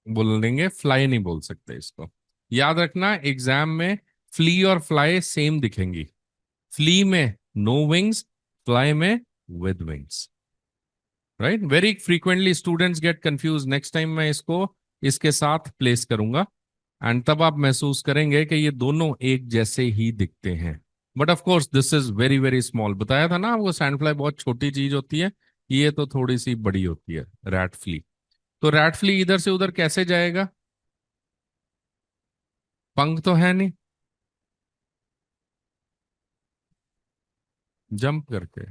बोल देंगे, फ्लाई नहीं बोल सकते इसको। याद रखना, एग्जाम में फ्ली और फ्लाई सेम दिखेंगी। फ्ली में नो विंग्स, फ्लाई में with wings. Right, very frequently students get confuse. Next time मैं इसको इसके साथ प्लेस करूंगा, एंड तब आप महसूस करेंगे कि ये दोनों एक जैसे ही दिखते हैं। But of course this is very very small. बताया था ना आपको, सैंडफ्लाई बहुत छोटी चीज होती है, ये तो थोड़ी सी बड़ी होती है, रैट फ्ली। तो रैट फ्ली इधर से उधर कैसे जाएगा? पंख तो है नहीं, जंप करके।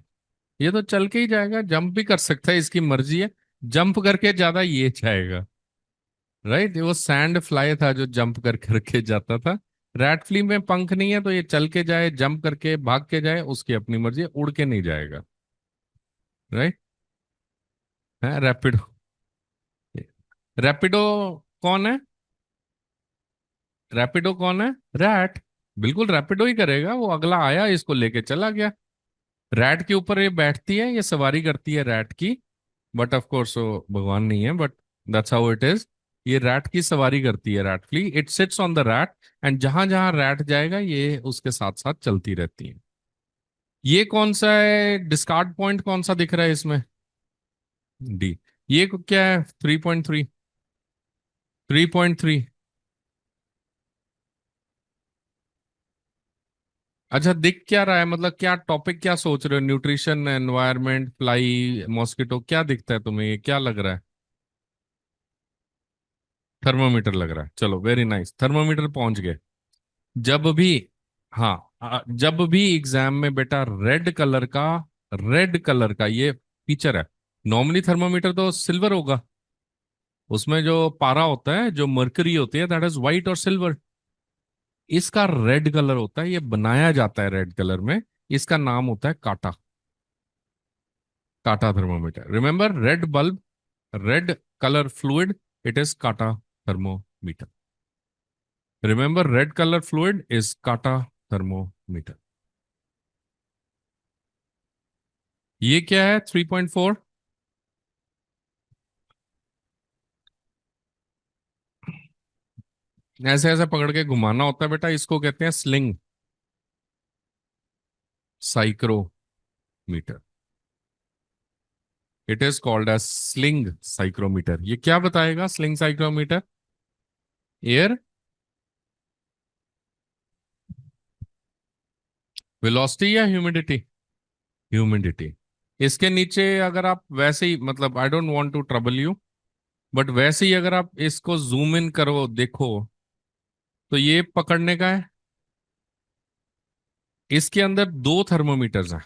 ये तो चल के ही जाएगा, जंप भी कर सकता है, इसकी मर्जी है। जंप करके ज्यादा ये जाएगा। राइट, वो सैंड फ्लाई था जो जंप कर करके जाता था। रैट फ्ली में पंख नहीं है तो ये चल के जाए, जंप करके, भाग के जाए, उसकी अपनी मर्जी है, उड़ के नहीं जाएगा। राइट है। रैपिडो, रैपिडो कौन है? रैपिडो कौन है? रैट। बिल्कुल रैपिडो ही करेगा, वो अगला आया इसको लेके चला गया। रैट के ऊपर ये बैठती है, ये सवारी करती है रैट की। बट ऑफ कोर्स वो भगवान नहीं है, but that's how it is. ये रैट की सवारी करती है, rat flea, it sits on the rat, and जहां जहां रैट जाएगा ये उसके साथ साथ चलती रहती है। ये कौन सा है डिस्कार्ड पॉइंट, कौन सा दिख रहा है इसमें? डी। ये क्या है? 3.3, 3.3। अच्छा, दिख क्या रहा है, मतलब क्या टॉपिक क्या सोच रहे हो? न्यूट्रिशन, एनवायरनमेंट, फ्लाई, मॉस्किटो, क्या दिखता है तुम्हें, ये क्या लग रहा है? थर्मोमीटर लग रहा है। चलो, वेरी नाइस, थर्मोमीटर पहुंच गए। जब भी, हाँ, जब भी एग्जाम में बेटा रेड कलर का ये फीचर है। नॉर्मली थर्मोमीटर तो सिल्वर होगा, उसमें जो पारा होता है, जो मर्करी होती है, दैट इज व्हाइट और सिल्वर। इसका रेड कलर होता है, ये बनाया जाता है रेड कलर में। इसका नाम होता है काटा। Kata thermometer, remember, red bulb, red colour fluid, it is kata thermometer. Remember, red colour fluid is kata thermometer. ये क्या है 3.4? ऐसे ऐसे पकड़ के घुमाना होता है बेटा, इसको कहते हैं sling psychrometer. It is called as sling psychrometer. ये क्या बताएगा स्लिंग साइक्रोमीटर? एयर वेलोसिटी या ह्यूमिडिटी? ह्यूमिडिटी। इसके नीचे अगर आप वैसे ही, मतलब I don't want to trouble you, but वैसे ही अगर आप इसको जूम इन करो, देखो, तो ये पकड़ने का है। इसके अंदर दो थर्मोमीटर्स हैं।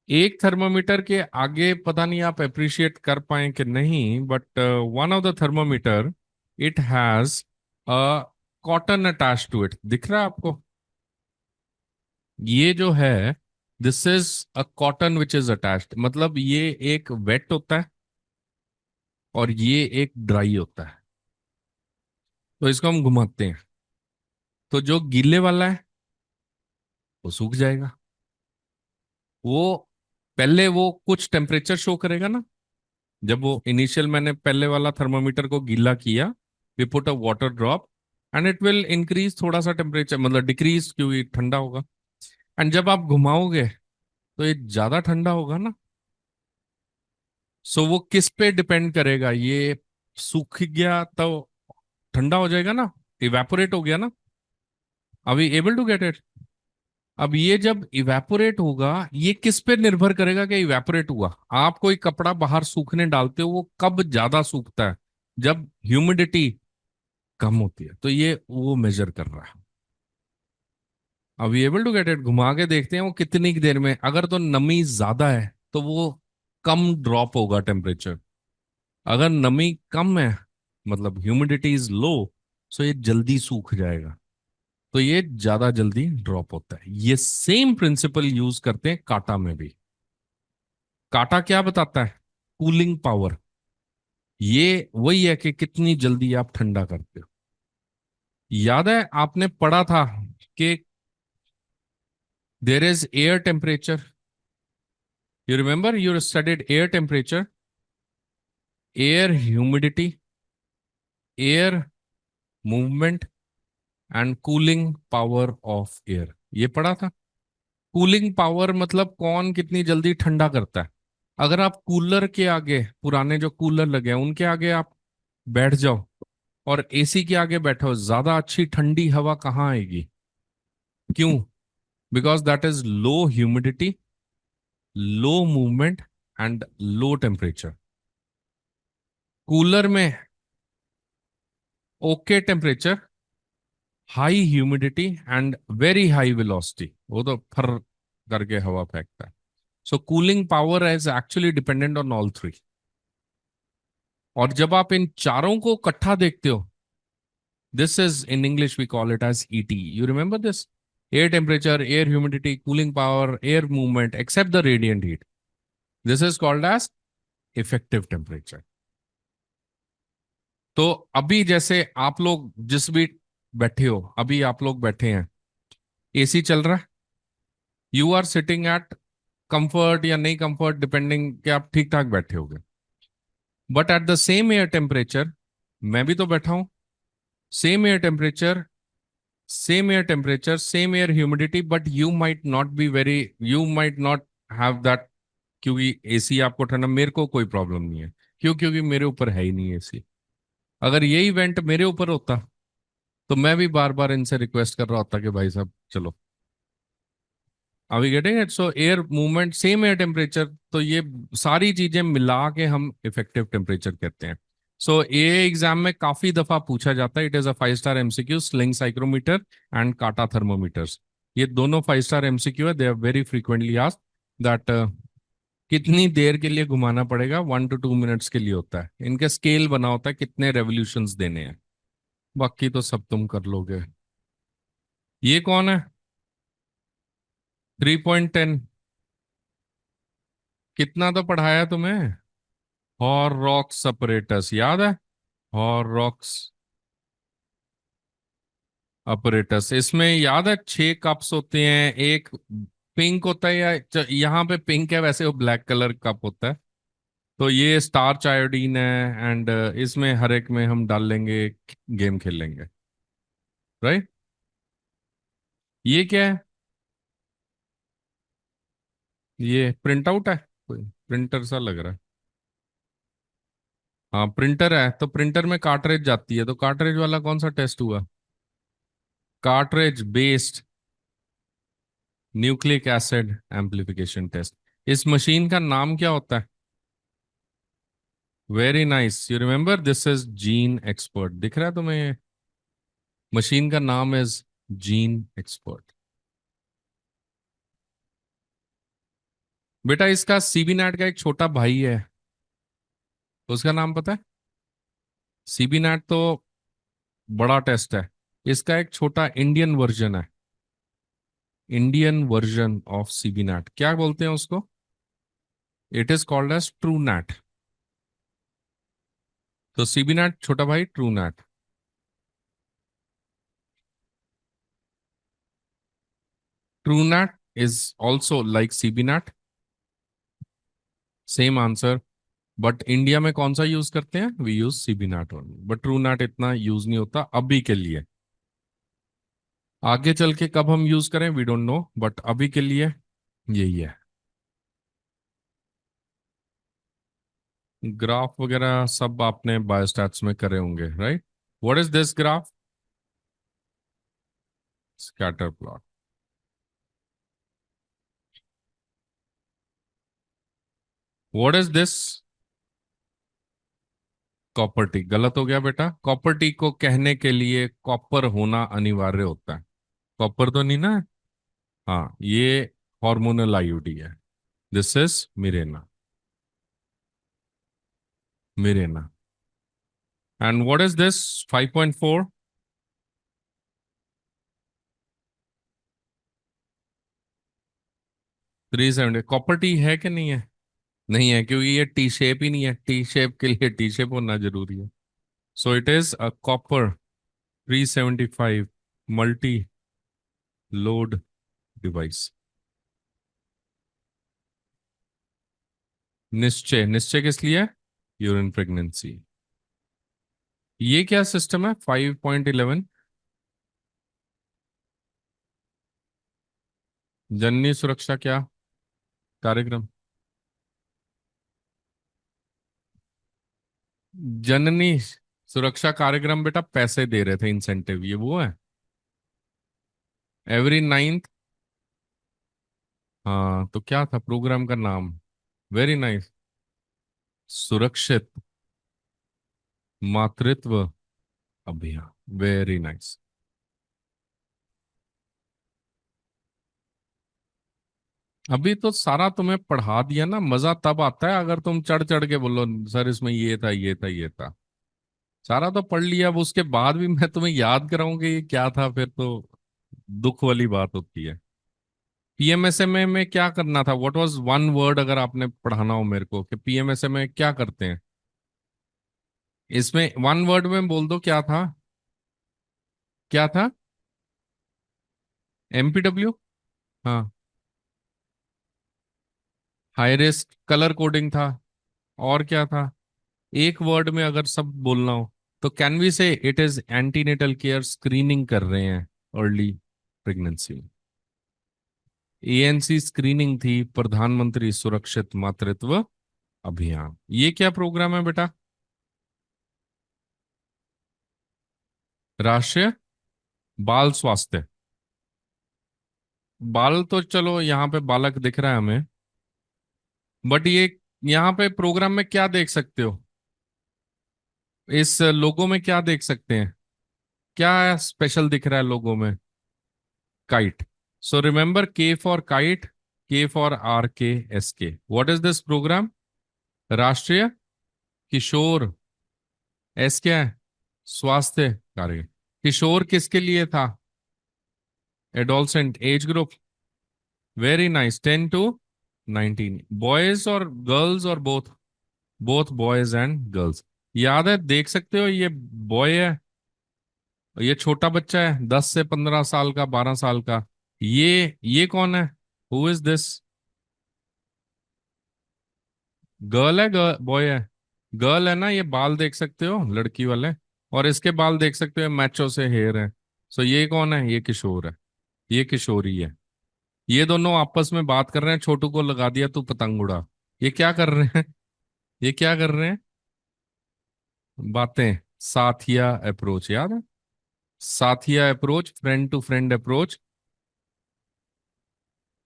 एक थर्मोमीटर के आगे, पता नहीं आप अप्रिशिएट कर पाए कि नहीं, but one of the thermometer, it has a cotton attach to it. दिख रहा है आपको? ये जो है, this is a cotton which is attached, मतलब ये एक वेट होता है और ये एक ड्राई होता है। तो इसको हम घुमाते हैं, तो जो गीले वाला है वो सूख जाएगा। वो पहले वो कुछ टेम्परेचर शो करेगा ना। जब वो इनिशियल, मैंने पहले वाला थर्मोमीटर को गीला किया, we put a water drop, and it will increase थोड़ा सा टेम्परेचर, मतलब डिक्रीज, क्योंकि ठंडा होगा। एंड जब आप घुमाओगे तो ये ज्यादा ठंडा होगा ना। सो वो किस पे डिपेंड करेगा? ये सूख गया तो ठंडा हो जाएगा ना, इवेपोरेट हो गया ना। अभी एबल टू गेट इट? अब ये जब इवेपोरेट होगा, ये किस पे निर्भर करेगा कि इवेपोरेट हुआ? आप कोई कपड़ा बाहर सूखने डालते हो, वो कब ज्यादा सूखता है? जब ह्यूमिडिटी कम होती है। तो ये वो मेजर कर रहा है। अब एबल टू गेट इट? घुमा के देखते हैं वो कितनी की देर में। अगर तो नमी ज्यादा है तो वो कम ड्रॉप होगा टेम्परेचर। अगर नमी कम है, मतलब ह्यूमिडिटी इज लो, सो ये जल्दी सूख जाएगा। तो ये ज्यादा जल्दी ड्रॉप होता है। ये सेम प्रिंसिपल यूज करते हैं काटा में भी। काटा क्या बताता है? Cooling power. ये वही है कि कितनी जल्दी आप ठंडा करते हो। याद है आपने पढ़ा था कि there is air temperature. You remember, you studied air temperature, air humidity, air movement, and cooling power of air. ये पढ़ा था। कूलिंग पावर मतलब कौन कितनी जल्दी ठंडा करता है। अगर आप कूलर के आगे, पुराने जो कूलर लगे हैं उनके आगे आप बैठ जाओ और एसी के आगे बैठो, ज्यादा अच्छी ठंडी हवा कहाँ आएगी? क्यों? Because that is low humidity, low movement, and low temperature. Cooler में okay temperature, high humidity, and very high velocity, वो तो फर करके हवा फेंकता है। So cooling power is actually dependent on all three. और जब आप इन चारों को इकट्ठा देखते हो, this is in English we call it as ET. You remember this? Air temperature, air humidity, cooling power, air movement, accept the radiant heat, this is called as effective temperature. तो अभी जैसे आप लोग जिस भी बैठे हो, अभी आप लोग बैठे हैं, एसी चल रहा है, you are sitting at comfort या नहीं कंफर्ट, डिपेंडिंग कि आप ठीक ठाक बैठे होगे। But at the same air temperature, मैं भी तो बैठा हूं, same air temperature, same air temperature, same air humidity, but you might not be very, you might not have that, क्योंकि एसी आपको ठंडा, मेरे को कोई प्रॉब्लम नहीं है। क्यों? क्योंकि मेरे ऊपर है ही नहीं एसी। अगर ये इवेंट मेरे ऊपर होता तो मैं भी बार बार इनसे रिक्वेस्ट कर रहा होता कि भाई साहब चलो। Are we getting it? So air movement, same air temperature, तो ये सारी चीजें मिला के हम इफेक्टिव टेम्परेचर कहते हैं। सो ये एग्जाम में काफी दफा पूछा जाता है। It is a 5 star MCQ, sling psychrometer and kata thermometers. ये दोनों 5 स्टार एमसीक्यू है। They are very frequently asked that कितनी देर के लिए घुमाना पड़ेगा। 1 to 2 मिनट्स के लिए होता है। इनका स्केल बना होता है कितने रेवोल्यूशंस देने हैं। बाकी तो सब तुम कर लोगे। ये कौन है? 3.10। कितना तो पढ़ाया तुम्हें। हॉर्रॉक्स अपरेटस याद है? हॉर्रॉक्स अपरेटस, इसमें याद है 6 कप्स होते हैं। एक पिंक होता है, या यहाँ पे पिंक है, वैसे वो ब्लैक कलर कप होता है। तो ये स्टार्च आयोडीन है। एंड इसमें हर एक में हम डाल लेंगे, गेम खेल लेंगे। राइट। ये क्या है? ये प्रिंट आउट है, कोई प्रिंटर सा लग रहा है। हाँ प्रिंटर है, तो प्रिंटर में कार्ट्रेज जाती है, तो कार्ट्रेज वाला कौन सा टेस्ट हुआ? Cartridge based nucleic acid amplification test. इस मशीन का नाम क्या होता है? Very nice, you remember, this is GeneXpert. दिख रहा है तुम्हें ये? मशीन का नाम इज जीन एक्सपर्ट। बेटा इसका सीबी नेट का एक छोटा भाई है, उसका नाम पता है? सीबी नेट तो बड़ा टेस्ट है, इसका एक छोटा इंडियन वर्जन है। Indian version of CB NAAT क्या बोलते हैं उसको? It is called as Truenat. तो सीबी नेट छोटा भाई Truenat. Truenat is also like CB NAAT, same answer. But India में कौन सा यूज करते हैं? We use CB NAAT only, but Truenat इतना यूज नहीं होता अभी के लिए। आगे चल के कब हम यूज करें वी डोंट नो, बट अभी के लिए यही है। ग्राफ वगैरह सब आपने बायोस्टैट्स में करे होंगे, right? What is this graph? Scatter plot. What is this? Copper T. गलत हो गया बेटा, कॉपर टी को कहने के लिए कॉपर होना अनिवार्य होता है। कॉपर तो नहीं ना? हाँ ये हार्मोनल आईयूडी है। This is Mirena. Mirena. And what is this? 5.4। 370। Copper T है कि नहीं है? नहीं है, क्योंकि ये टी शेप ही नहीं है। टी शेप के लिए टी शेप होना जरूरी है। So it is a copper 375 multi load device. निश्चय, निश्चय किस लिए? Urine pregnancy. ये क्या सिस्टम है 5.11? जननी सुरक्षा क्या कार्यक्रम? जननी सुरक्षा कार्यक्रम बेटा पैसे दे रहे थे, इंसेंटिव, ये वो है। Every 9th। हाँ तो क्या था प्रोग्राम का नाम? Very nice. सुरक्षित मातृत्व अभियान। Very nice. अभी तो सारा तुम्हें पढ़ा दिया ना, मजा तब आता है अगर तुम चढ़ चढ़ के बोलो सर इसमें ये था ये था ये था। सारा तो पढ़ लिया, अब उसके बाद भी मैं तुम्हें याद कराऊं कि ये क्या था, फिर तो दुख वाली बात होती है। पीएमएसएमए में क्या करना था? व्हाट वाज वन वर्ड, अगर आपने पढ़ाना हो मेरे को कि पीएमएसएमए में क्या करते हैं? इसमें वन वर्ड में बोल दो क्या था? क्या था? एमपीडब्ल्यू। हाँ। हाई रिस्क कलर कोडिंग था। और क्या था? एक वर्ड में अगर सब बोलना हो तो कैन वी से it is antenatal care, screening कर रहे हैं अर्ली प्रेगनेंसी में। एएनसी स्क्रीनिंग थी, प्रधानमंत्री सुरक्षित मातृत्व अभियान। ये क्या प्रोग्राम है बेटा? राष्ट्रीय बाल स्वास्थ्य। बाल तो चलो यहाँ पे बालक दिख रहा है हमें, बट ये यहाँ पे प्रोग्राम में क्या देख सकते हो, इस लोगो में क्या देख सकते हैं, क्या स्पेशल दिख रहा है लोगो में? Kite. So remember, K for kite, K for RKSK। What is this program? Rashtriya Kishor, S क्या है? स्वास्थ्य कार्य। किशोर किसके लिए था? Adolescent age group. Very nice, 10 to 19। Boys और गर्ल्स और both? Both boys and girls. याद है, देख सकते हो, ये बॉय है, ये छोटा बच्चा है 10 से 15 साल का, 12 साल का। ये कौन है? Who is this? गर्ल है, बॉय है? गर्ल है ना, ये बाल देख सकते हो लड़की वाले, और इसके बाल देख सकते हो मैचो से हेयर है। सो ये कौन है? ये किशोर है, ये किशोरी है। ये दोनों आपस में बात कर रहे हैं, छोटू को लगा दिया तू पतंग उड़ा। ये क्या कर रहे हैं? ये क्या कर रहे हैं? बातें। साथिया अप्रोच, याद है? Saathiya approach, friend to friend approach,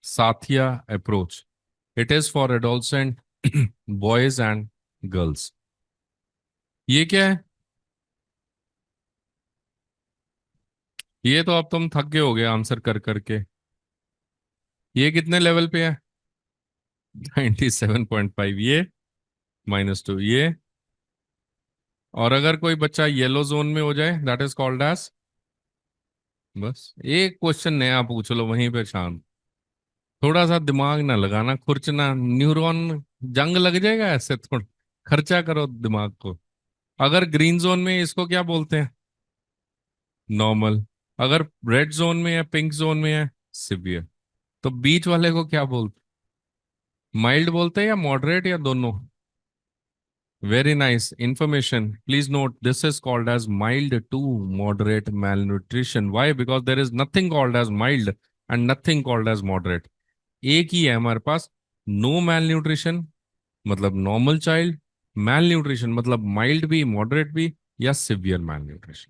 Saathiya approach. It is for adolescent boys and girls. ये क्या है? ये तो अब तुम थक गए हो गए आंसर कर करके। ये कितने लेवल पे है? 97.5। ये -2 ये। और अगर कोई बच्चा येलो जोन में हो जाए, दैट इज कॉल्ड एज। बस एक क्वेश्चन नया पूछ लो वहीं पे शांत। थोड़ा सा दिमाग ना लगाना, खुरचना, न्यूरॉन जंग लग जाएगा ऐसे, थोड़ा खर्चा करो दिमाग को। अगर ग्रीन जोन में, इसको क्या बोलते हैं? नॉर्मल। अगर रेड जोन में या पिंक जोन में है, सिवियर। तो बीच वाले को क्या बोलते? माइल्ड बोलते हैं या मॉडरेट या दोनों? Very nice information. Please note, this is called as mild to moderate malnutrition. Why? Because there is nothing called as mild and nothing called as moderate. एक ही है हमारे पास। नो malnutrition मतलब नॉर्मल चाइल्ड, malnutrition मतलब mild भी, moderate भी, या सिवियर malnutrition।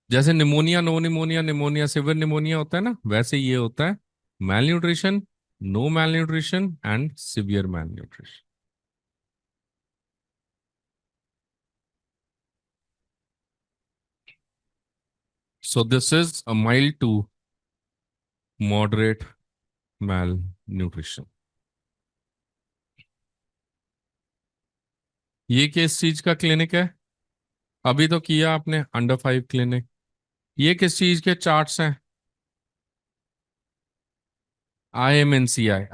जैसे pneumonia, no pneumonia, pneumonia, severe pneumonia होता है ना, वैसे ये होता है malnutrition, no malnutrition and severe malnutrition। So this is a mild to moderate malnutrition। ये किस चीज का क्लिनिक है? अभी तो किया आपने, अंडर 5 क्लिनिक। ये किस चीज के चार्ट्स हैं? IMNCI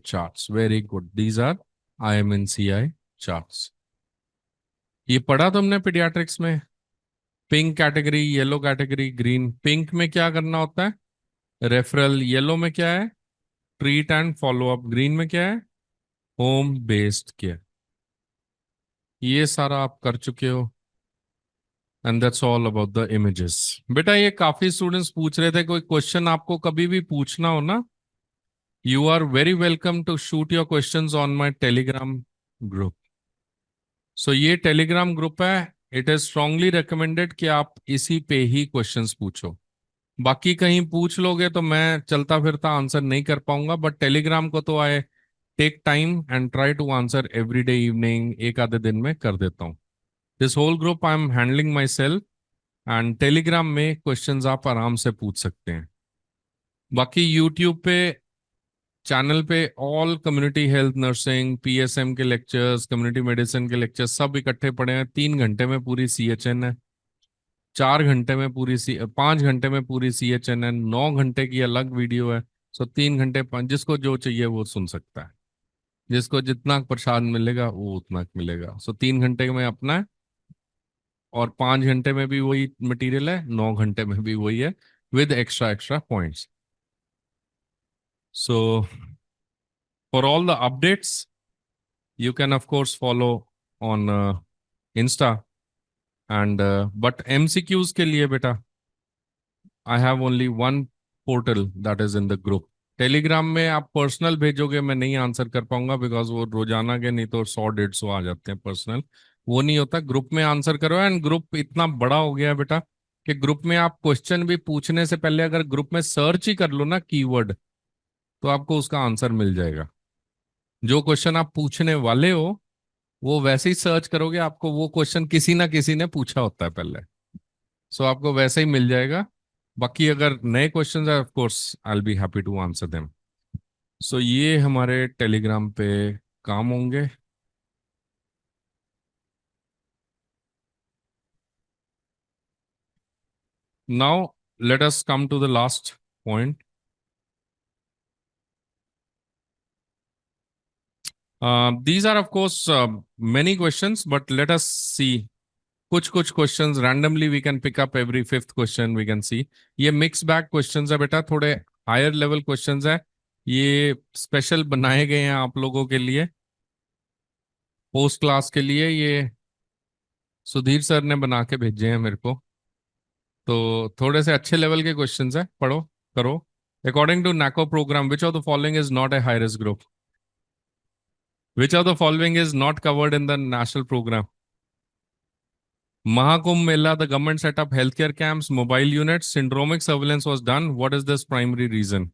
charts। Very good, these are IMNCI charts। ये पढ़ा तुमने पीडियाट्रिक्स में? Pink category, yellow category, green. Pink में क्या करना होता है? रेफरल। येलो में क्या है? Treat and follow up. Green में क्या है? Home based care. ये सारा आप कर चुके हो। And that's all about the images. बेटा ये काफी स्टूडेंट्स पूछ रहे थे, कोई क्वेश्चन आपको कभी भी पूछना हो ना, you are very welcome to shoot your questions on my Telegram group. So ये टेलीग्राम ग्रुप है, इट इज स्ट्रांगली रिकमेंडेड कि आप इसी पे ही क्वेश्चंस पूछो। बाकी कहीं पूछ लोगे तो मैं चलता फिरता आंसर नहीं कर पाऊंगा, बट टेलीग्राम को तो I take time and try to answer every day evening, एक आधे दिन में कर देता हूँ। This whole group I am handling myself, and Telegram में क्वेश्चंस आप आराम से पूछ सकते हैं। बाकी यूट्यूब पे, चैनल पे all community health nursing, PSM के लेक्चर्स, कम्युनिटी मेडिसिन के लेक्चर्स सब इकट्ठे पड़े हैं। 3 घंटे में पूरी CHN है, 4 घंटे में पूरी 5 घंटे में पूरी CHN है, 9 घंटे की अलग वीडियो है। सो 3 घंटे जिसको जो चाहिए वो सुन सकता है, जिसको जितना प्रसाद मिलेगा वो उतना मिलेगा। सो 3 घंटे में अपना है, और 5 घंटे में भी वही मटेरियल है, 9 घंटे में भी वही है, with extra extra points। So for all the updates, you can of course follow on Insta, and but MCQs के लिए बेटा, I have only one portal that is in the group। Telegram में आप पर्सनल भेजोगे, मैं नहीं answer कर पाऊंगा, बिकॉज वो रोजाना के नहीं तो 100 150 आ जाते हैं पर्सनल। वो नहीं होता, ग्रुप में आंसर करो। एंड ग्रुप इतना बड़ा हो गया है बेटा, कि ग्रुप में आप क्वेश्चन भी पूछने से पहले अगर ग्रुप में सर्च ही कर लो ना कीवर्ड, तो आपको उसका आंसर मिल जाएगा। जो क्वेश्चन आप पूछने वाले हो वो वैसे ही सर्च करोगे, आपको वो क्वेश्चन किसी ना किसी ने पूछा होता है पहले, सो आपको वैसे ही मिल जाएगा। बाकी अगर नए क्वेश्चंस है, of course I will be happy to answer them. So ये हमारे टेलीग्राम पे काम होंगे। Now let us come to the last point. These are, of course, many questions, but let us see. कुछ questions randomly we can pick up every fifth question we can see. ये mix bag questions है बेटा, थोड़े higher level questions है। ये special बनाए गए हैं आप लोगों के लिए, पोस्ट क्लास के लिए। ये सुधीर सर ने बना के भेजे हैं मेरे को, तो थोड़े से अच्छे लेवल के क्वेश्चंस है, पढ़ो करो। According to NACO program, which of the following is not a high risk group? Which of the following is not covered in the national program? Mahakumbh Mela, the government set up healthcare camps, mobile units, syndromic surveillance was done. What is this primary reason?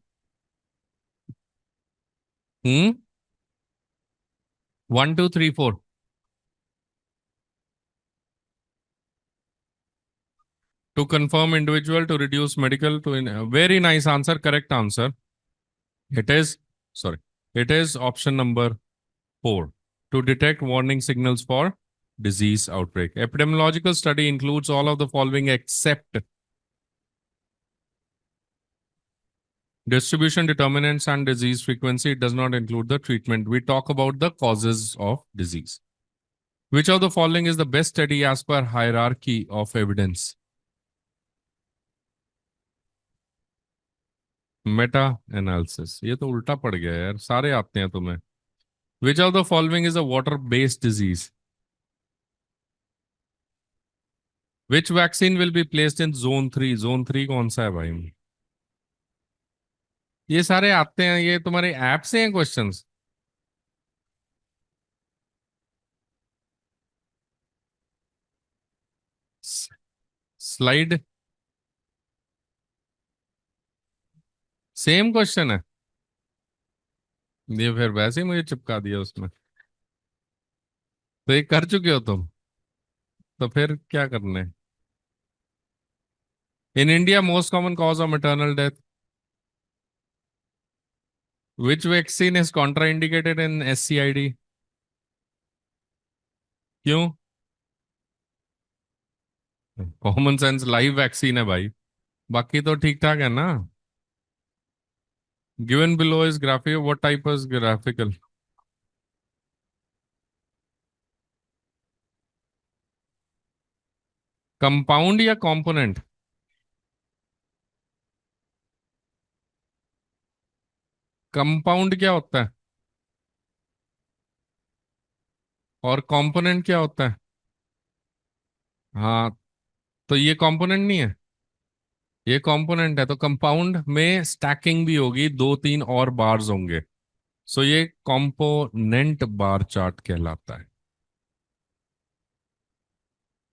Hmm? One, two, three, four. To confirm individual, to reduce medical, to very nice answer, correct answer. It is, sorry, it is option number four. To detect warning signals for disease outbreak. Epidemiological study includes all of the following except distribution, determinants, and disease frequency. It does not include the treatment. We talk about the causes of disease. Which of the following is the best study as per hierarchy of evidence? Meta analysis, ये तो उल्टा पड़ गया यार, सारे आते हैं तुम्हें। Which of the following is a water based disease? Which vaccine will be placed in zone 3? Zone 3 कौन सा है भाई? ये सारे आते हैं, ये तुम्हारे ऐप से हैं क्वेश्चंस। स्लाइड सेम क्वेश्चन है, ये फिर वैसे ही मुझे चिपका दिया उसमें। तो ये कर चुके हो तुम, तो फिर क्या करना है? In India most common cause of maternal death? Which vaccine is contraindicated in SCID? क्यों? कॉमन सेंस, लाइव वैक्सीन है भाई, बाकी तो ठीक ठाक है ना। Given below is graphic, what type is graphical? Compound या कंपोनेंट? कंपाउंड क्या होता है और कंपोनेंट क्या होता है? हाँ, तो ये कंपोनेंट नहीं है, ये कंपोनेंट है। तो कंपाउंड में स्टैकिंग भी होगी, दो तीन और बार्स होंगे, सो ये कंपोनेंट बार चार्ट कहलाता है।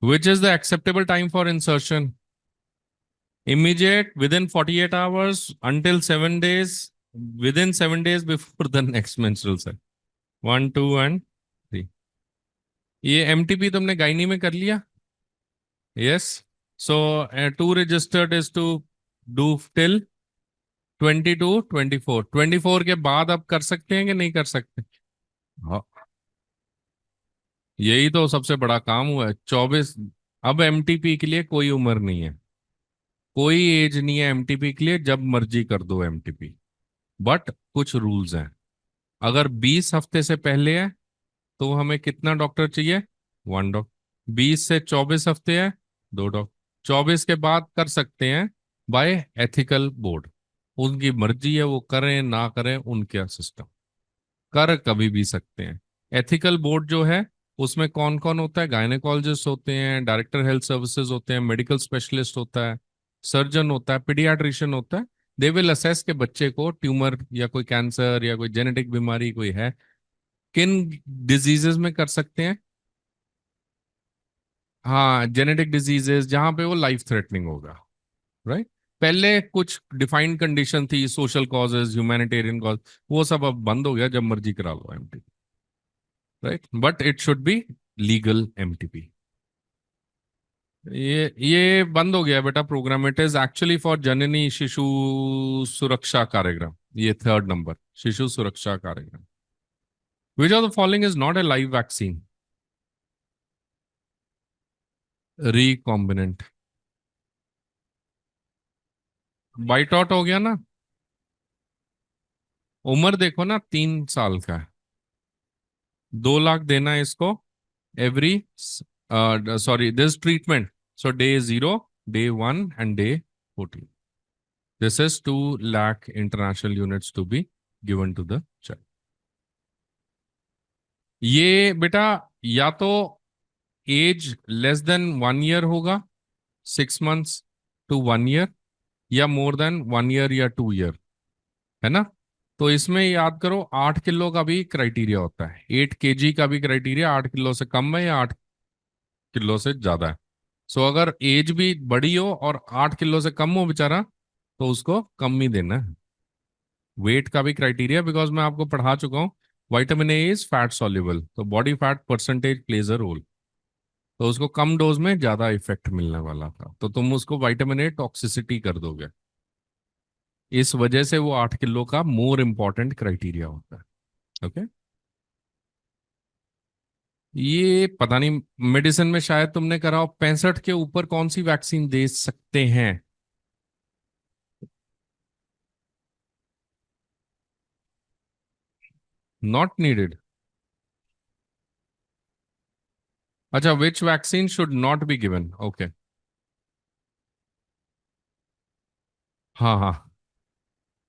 Which is the acceptable time for insertion? Immediate, within 48 hours, until 7 days, within 7 days before the next menstrual cycle. One, two, and three. ये एमटीपी तुमने गाइनी में कर लिया? Yes. So two registered is to do till 22 24, 24 के बाद अब कर सकते हैं कि नहीं कर सकते? हाँ, यही तो सबसे बड़ा काम हुआ है 24। अब एमटीपी के लिए कोई उम्र नहीं है, कोई एज नहीं है एमटीपी के लिए, जब मर्जी कर दो एमटीपी। बट कुछ रूल्स हैं। अगर 20 हफ्ते से पहले है तो हमें कितना डॉक्टर चाहिए? One doctor. 20 से 24 हफ्ते है, दो डॉक्टर। 24 के बाद कर सकते हैं बाय एथिकल बोर्ड, उनकी मर्जी है, वो करें ना करें, उनका सिस्टम। कर कभी भी सकते हैं। एथिकल बोर्ड जो है उसमें कौन कौन होता है? गायनेकोलॉजिस्ट होते हैं, डायरेक्टर हेल्थ सर्विसेज होते हैं, मेडिकल स्पेशलिस्ट होता है, सर्जन होता है, पीडियाट्रिशियन होता है। दे विल असेस के बच्चे को ट्यूमर या कोई कैंसर या कोई जेनेटिक बीमारी कोई है, किन डिजीजेस में कर सकते हैं। हाँ, जेनेटिक डिजीजेस जहां पे वो लाइफ थ्रेटनिंग होगा, राइट। पहले कुछ डिफाइंड कंडीशन थी, सोशल कॉजेज, ह्यूमैनिटेरियन कॉज, वो सब अब बंद हो गया, जब मर्जी करा लो MTP, right, but it should be legal MTP. ये बंद हो गया बेटा program, it is actually for Janani Shishu Suraksha Karyakram, ये third number, Shishu Suraksha Karyakram. Which of the following is not a live vaccine? Recombinant. बाइटॉट हो गया ना। उम्र देखो ना, 3 साल का है। 2 लाख देना है इसको every, sorry, this treatment, so day 0, day 1 and day 14। This is 2 lakh international units to be given to the child. ये बेटा या तो एज लेस देन 1 ईयर होगा, 6 मंथ्स टू 1 ईयर, या मोर देन 1 ईयर या 2 ईयर, है ना। तो इसमें याद करो, 8 किलो का भी क्राइटेरिया होता है, 8 kg का भी क्राइटेरिया, 8 किलो से कम है या 8 किलो से ज्यादा है। सो अगर एज भी बड़ी हो और 8 किलो से कम हो बेचारा, तो उसको कम ही देना है। वेट का भी क्राइटेरिया, बिकॉज मैं आपको पढ़ा चुका हूँ, vitamin A is fat soluble, तो body fat percentage plays a role. तो उसको कम डोज में ज्यादा इफेक्ट मिलने वाला था, तो तुम उसको विटामिन ए टॉक्सिसिटी कर दोगे। इस वजह से वो 8 किलो का मोर इंपॉर्टेंट क्राइटेरिया होता है। ओके। ये पता नहीं, मेडिसिन में शायद तुमने करा हो, 65 के ऊपर कौन सी वैक्सीन दे सकते हैं? Not needed. अच्छा, which vaccine should not be given? Okay. हाँ हाँ,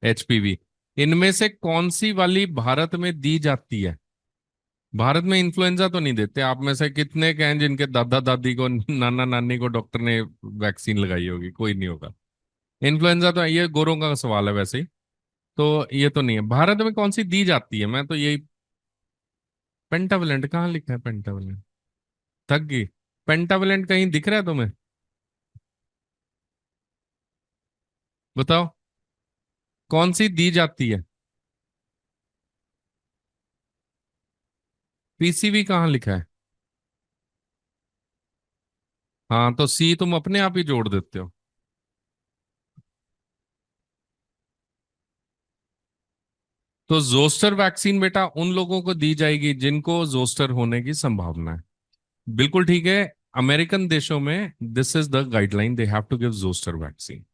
एचपीवी। इनमें से कौन सी वाली भारत में दी जाती है? भारत में इन्फ्लुएंजा तो नहीं देते। आप में से कितने के हैं जिनके दादा दादी को, नाना नानी को डॉक्टर ने वैक्सीन लगाई होगी? कोई नहीं होगा। इन्फ्लुएंजा तो ये गोरों का सवाल है वैसे ही, तो ये तो नहीं है। भारत में कौन सी दी जाती है, मैं तो यही, पेंटावलेंट कहाँ लिखा है? पेंटावलेंट थक गई। पेंटावलेंट कहीं दिख रहा है तुम्हें? बताओ, कौन सी दी जाती है? पीसीवी कहाँ लिखा है? हाँ, तो सी तुम अपने आप ही जोड़ देते हो। तो जोस्टर वैक्सीन बेटा उन लोगों को दी जाएगी जिनको जोस्टर होने की संभावना है। बिल्कुल ठीक है। अमेरिकन देशों में this is the guideline, they have to give zoster vaccine.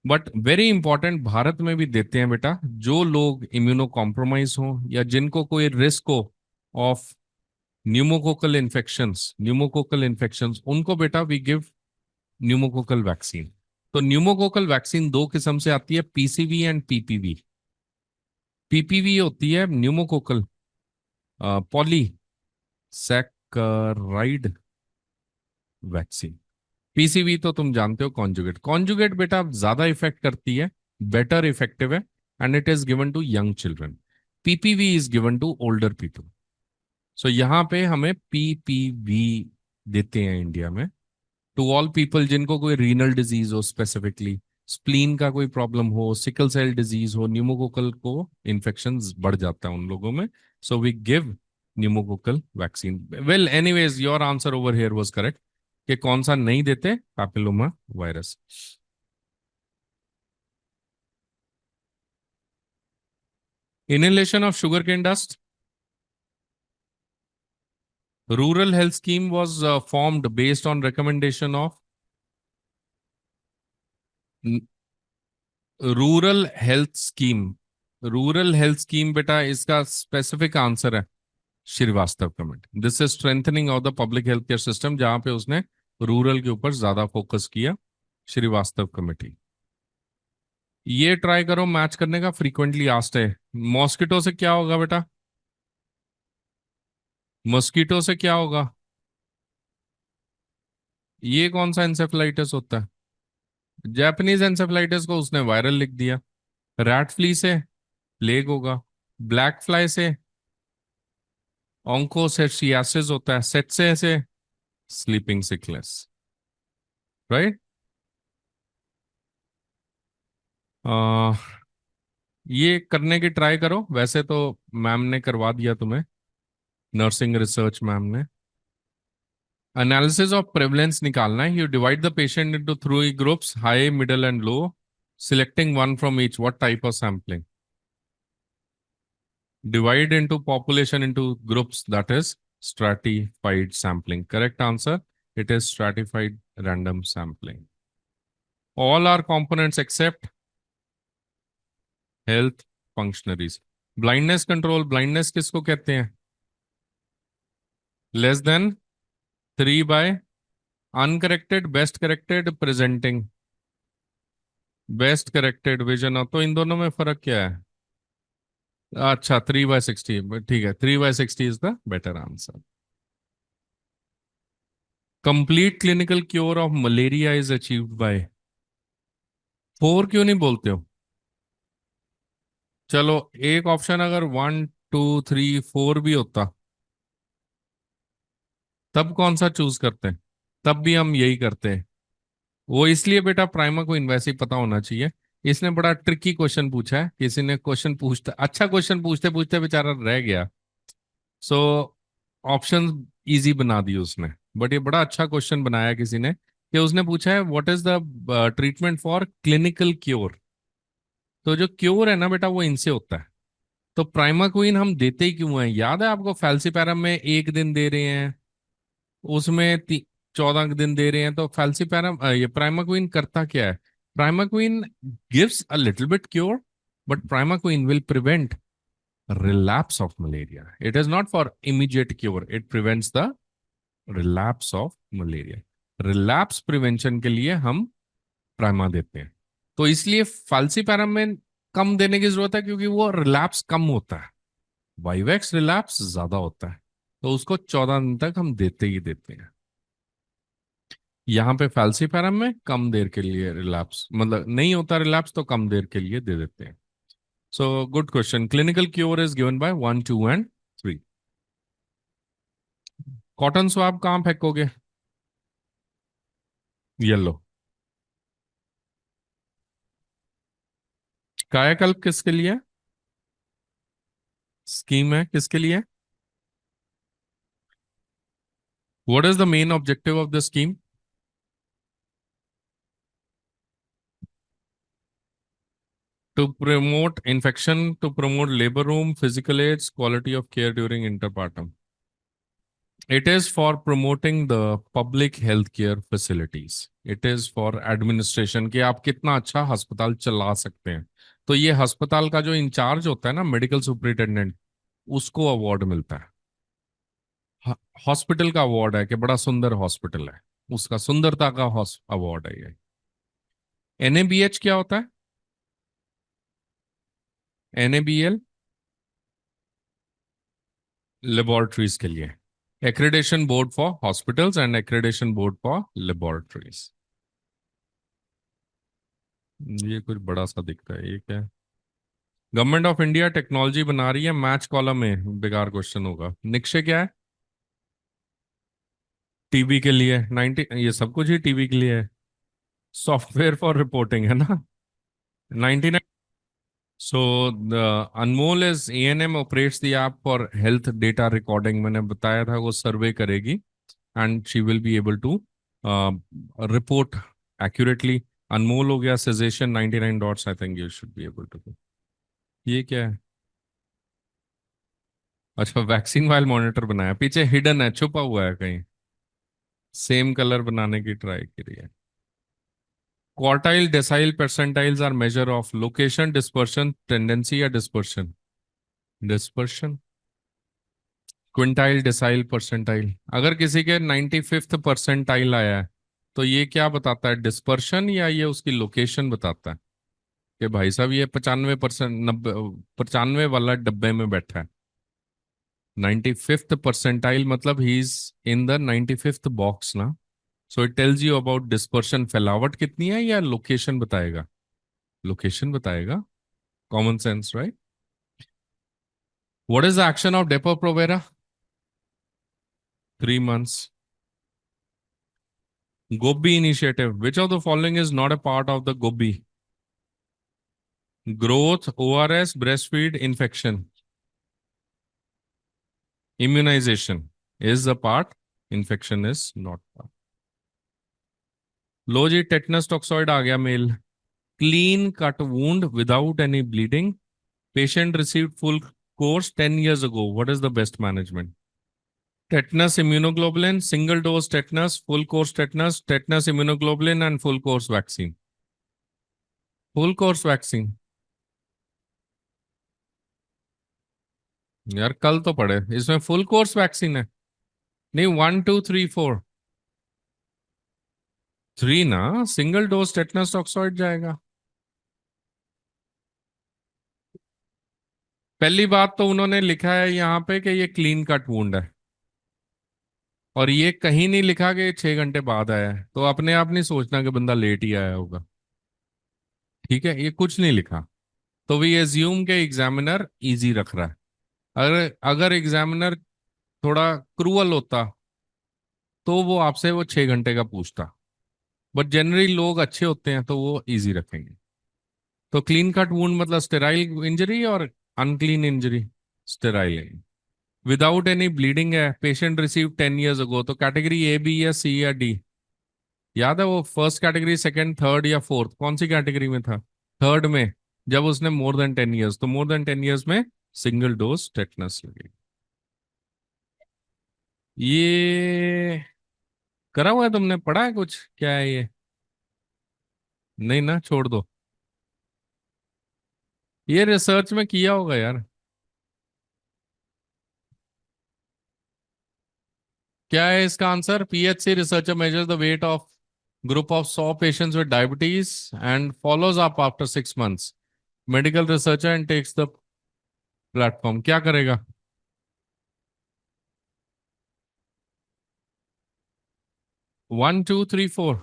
But very important, Bharat में भी देते हैं बेटा, जो लोग इम्यूनो कॉम्प्रोमाइज हो या जिनको कोई रिस्क हो ऑफ न्यूमोकोकल इन्फेक्शंस, उनको बेटा वी गिव न्यूमोकोकल वैक्सीन। तो न्यूमोकोकल वैक्सीन दो किस्म से आती है, पीसीवी एंड पीपीवी। पीपीवी होती है न्यूमोकोकल पॉलीसैकराइड वैक्सीन। पीसीवी तो तुम जानते हो, कॉन्जुगेट। कॉन्जुगेट बेटा ज्यादा इफेक्ट करती है, बेटर इफेक्टिव है, and it is given to young children. PPV is given to older people. So यहाँ पे हमें पीपीवी देते हैं इंडिया में टू ऑल पीपल जिनको कोई रीनल डिजीज हो, स्पेसिफिकली स्प्लीन का कोई प्रॉब्लम हो, सिकल सेल डिजीज हो, न्यूमोकोकल को इन्फेक्शन बढ़ जाता है उन लोगों में। So we give pneumococcal vaccine. Well anyways, your answer over here was correct, कि कौन सा नहीं देते? Papilloma virus. Inhalation of sugar cane dust. Rural health scheme was formed based on recommendation of rural health scheme. Rural health scheme बेटा इसका specific answer है Srivastava committee. This is strengthening of the public health care system, जहां पे उसने rural के ऊपर ज्यादा focus किया, श्रीवास्तव कमेटी। ये ट्राई करो मैच करने का, फ्रीक्वेंटली आस्क्ड है। मॉस्किटो से क्या होगा बेटा? मॉस्किटो से क्या होगा? ये कौन सा इंसेफेलाइटिस होता है? जापानीज इंसेफेलाइटिस को उसने वायरल लिख दिया। रैट फ्ली से प्लेग होगा। ब्लैक फ्लाई से ऑन्कोसेसियासिस होता है। सेटसे से sleeping sickness, right? uh, ये करने की ट्राई करो, वैसे तो मैम ने करवा दिया तुम्हें, नर्सिंग रिसर्च मैम ने। एनालिसिस ऑफ प्रेवलेंस निकालना है। You divide the patient into three groups, high, middle and low, selecting one from each. What type of sampling? Divide into population into groups, that is stratified sampling. Correct answer, it is stratified random sampling. All are components except health functionaries. Blindness control, blindness किसको कहते हैं? Less than 3 by uncorrected, best corrected, presenting, best corrected vision। तो इन दोनों में फर्क क्या है? अच्छा, 3/60, ठीक है, 3/60 is the better answer. Complete clinical cure of malaria is achieved by 4 क्यों नहीं बोलते हो? चलो, एक ऑप्शन अगर 1 2 3 4 भी होता, तब कौन सा चूज करते हैं? तब भी हम यही करते हैं। वो इसलिए बेटा, प्राइमा को वैसे ही पता होना चाहिए। इसने बड़ा ट्रिकी क्वेश्चन पूछा है। किसी ने क्वेश्चन पूछता, अच्छा क्वेश्चन पूछते पूछते बेचारा रह गया, सो ऑप्शन इजी बना दिए उसने। बट ये बड़ा अच्छा क्वेश्चन बनाया किसी ने, कि उसने पूछा है what is the treatment for clinical cure. तो जो क्योर है ना बेटा, वो इनसे होता है। तो प्राइमाक्विन हम देते ही क्यों हैं? याद है आपको, फैल्सीपैरम में 1 दिन दे रहे हैं, उसमें 14 दिन दे रहे हैं। तो फैल्सीपैरम ये प्राइमाक्विन करता क्या है? Primaquine gives a little bit cure, but primaquine will prevent relapse of malaria. It is not for immediate cure. It prevents the relapse of malaria. Relapse prevention के लिए हम प्राइमा देते हैं। तो इसलिए फाल्सीपैरम में कम देने की जरूरत है, क्योंकि वो रिलैप्स कम होता है। वाइवेक्स रिलैप्स ज्यादा होता है, तो उसको 14 दिन तक हम देते ही देते हैं। यहाँ पे फैल्सीपैरम में कम देर के लिए रिलैप्स, मतलब नहीं होता रिलैप्स, तो कम देर के लिए दे देते हैं। So good question. Clinical cure is given by 1 2 and 3। Cotton swab कहाँ फेंकोगे? येलो। कायाकल्प किसके लिए? स्कीम है किसके लिए? What is the main objective of the scheme? To promote infection, to promote labor room, physical aids, quality of care during interpartum. It is for promoting the public healthcare facilities. It is for administration, कि आप कितना अच्छा अस्पताल चला सकते हैं। तो ये अस्पताल का जो इंचार्ज होता है ना, मेडिकल सुपरिटेंडेंट, उसको अवार्ड मिलता है। हॉस्पिटल का अवार्ड है कि बड़ा सुंदर हॉस्पिटल है, उसका सुंदरता का अवार्ड है ये। एनएबीएच क्या होता है? एनएबीएल लेबोरेटरीज के लिए, accreditation board for hospitals and accreditation board for laboratories. ये कुछ बड़ा सा दिखता है, ये क्या है? गवर्नमेंट ऑफ इंडिया टेक्नोलॉजी बना रही है, मैच कॉलम में बेकार क्वेश्चन होगा। निक्षय क्या है? टीबी के लिए 90, ये सब कुछ ही टीबी के लिए है। सॉफ्टवेयर फॉर रिपोर्टिंग है ना, 99। So the ANMOL is ANM operates the app for health data recording. मैंने बताया था वो सर्वे करेगी, and she will be able to report accurately. ANMOL हो गया, suggestion 99 dots, I think you should be able to. ये क्या है? अच्छा, वैक्सीन वाइल मॉनिटर बनाया, पीछे हिडन है, छुपा हुआ है कहीं। सेम कलर बनाने की ट्राई करी है। Quartile decile percentiles are measure of location, dispersion, tendency या dispersion? Dispersion. Quintile decile percentile, अगर किसी के 95th परसेंटाइल आया है, तो ये क्या बताता है? डिस्पर्शन या ये उसकी लोकेशन बताता है कि भाई साहब ये 95%, 95 वाला डब्बे में बैठा है। 95th परसेंटाइल मतलब ही is in the 95th box ना। So it tells you about dispersion, फैलावट कितनी है, या लोकेशन बताएगा? लोकेशन बताएगा। Common sense, right? What is the action of Depo Provera? 3 months। Gobi initiative. Which of the following is not a part of the Gobi? Growth, ORS, breastfeed, infection. Immunization is the part. Infection is not part. लो जी, tetanus toxoid आ गया मेल. Clean cut wound without any bleeding. Patient received full course 10 years ago. What is the best management? Tetanus immunoglobulin, single dose tetanus, full course tetanus, tetanus immunoglobulin, and full course vaccine. Full course vaccine. यार कल तो पढ़े, इसमें full course vaccine है. नहीं, 1 2 3 4. 3 ना, single dose tetanus toxoid जाएगा. पहली बात तो उन्होंने लिखा है यहाँ पे कि ये क्लीन कट वुंड है, और ये कहीं नहीं लिखा कि 6 घंटे बाद आया है. तो अपने आप नहीं सोचना कि बंदा लेट ही आया होगा. ठीक है, ये कुछ नहीं लिखा. तो वी एज्यूम के एग्जामिनर इजी रख रहा है. अगर अगर एग्जामिनर थोड़ा क्रूअल होता तो वो आपसे वो 6 घंटे का पूछता. बट जनरली लोग अच्छे होते हैं तो वो इजी रखेंगे. तो क्लीन कट वुंड मतलब स्टेराइल इंजरी, और unclean injury sterile. Without any bleeding है, पेशेंट रिसीव 10 years ago. तो कैटेगरी ए, बी या सी या डी? याद है वो फर्स्ट कैटेगरी, सेकंड, थर्ड या फोर्थ, कौन सी कैटेगरी में था? थर्ड में. जब उसने मोर देन 10 years, तो मोर देन 10 years में सिंगल डोज टेटनस लगेगी. ये करा हुआ है, तुमने पढ़ा है कुछ? क्या है ये? नहीं ना, छोड़ दो. ये रिसर्च में किया होगा यार. क्या है इसका answer? PHC researcher measure the weight of group of 100 patients with diabetes and follows up after 6 months. Medical researcher and takes the platform. क्या करेगा? 1 2 3 4.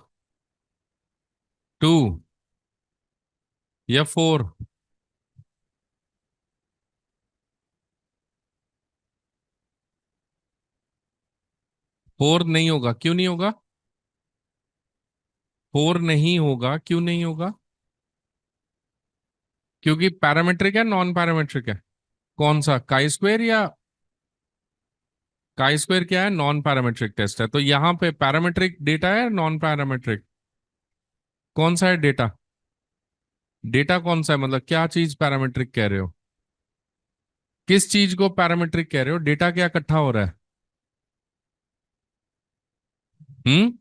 2 या 4? 4 नहीं होगा. क्यों नहीं होगा? 4 नहीं होगा, क्यों नहीं होगा? क्योंकि पैरामेट्रिक है, नॉन पैरामेट्रिक है. कौन सा, काई स्क्वेयर या? काई स्क्वेयर क्या है? नॉन पैरामेट्रिक टेस्ट है. तो यहाँ पे पैरामेट्रिक डेटा है, नॉन पैरामेट्रिक? कौन सा है डेटा? डेटा कौन सा है, मतलब क्या चीज पैरामेट्रिक कह रहे हो? किस चीज को पैरामेट्रिक कह रहे हो? डेटा क्या इकट्ठा हो रहा है? हम्म.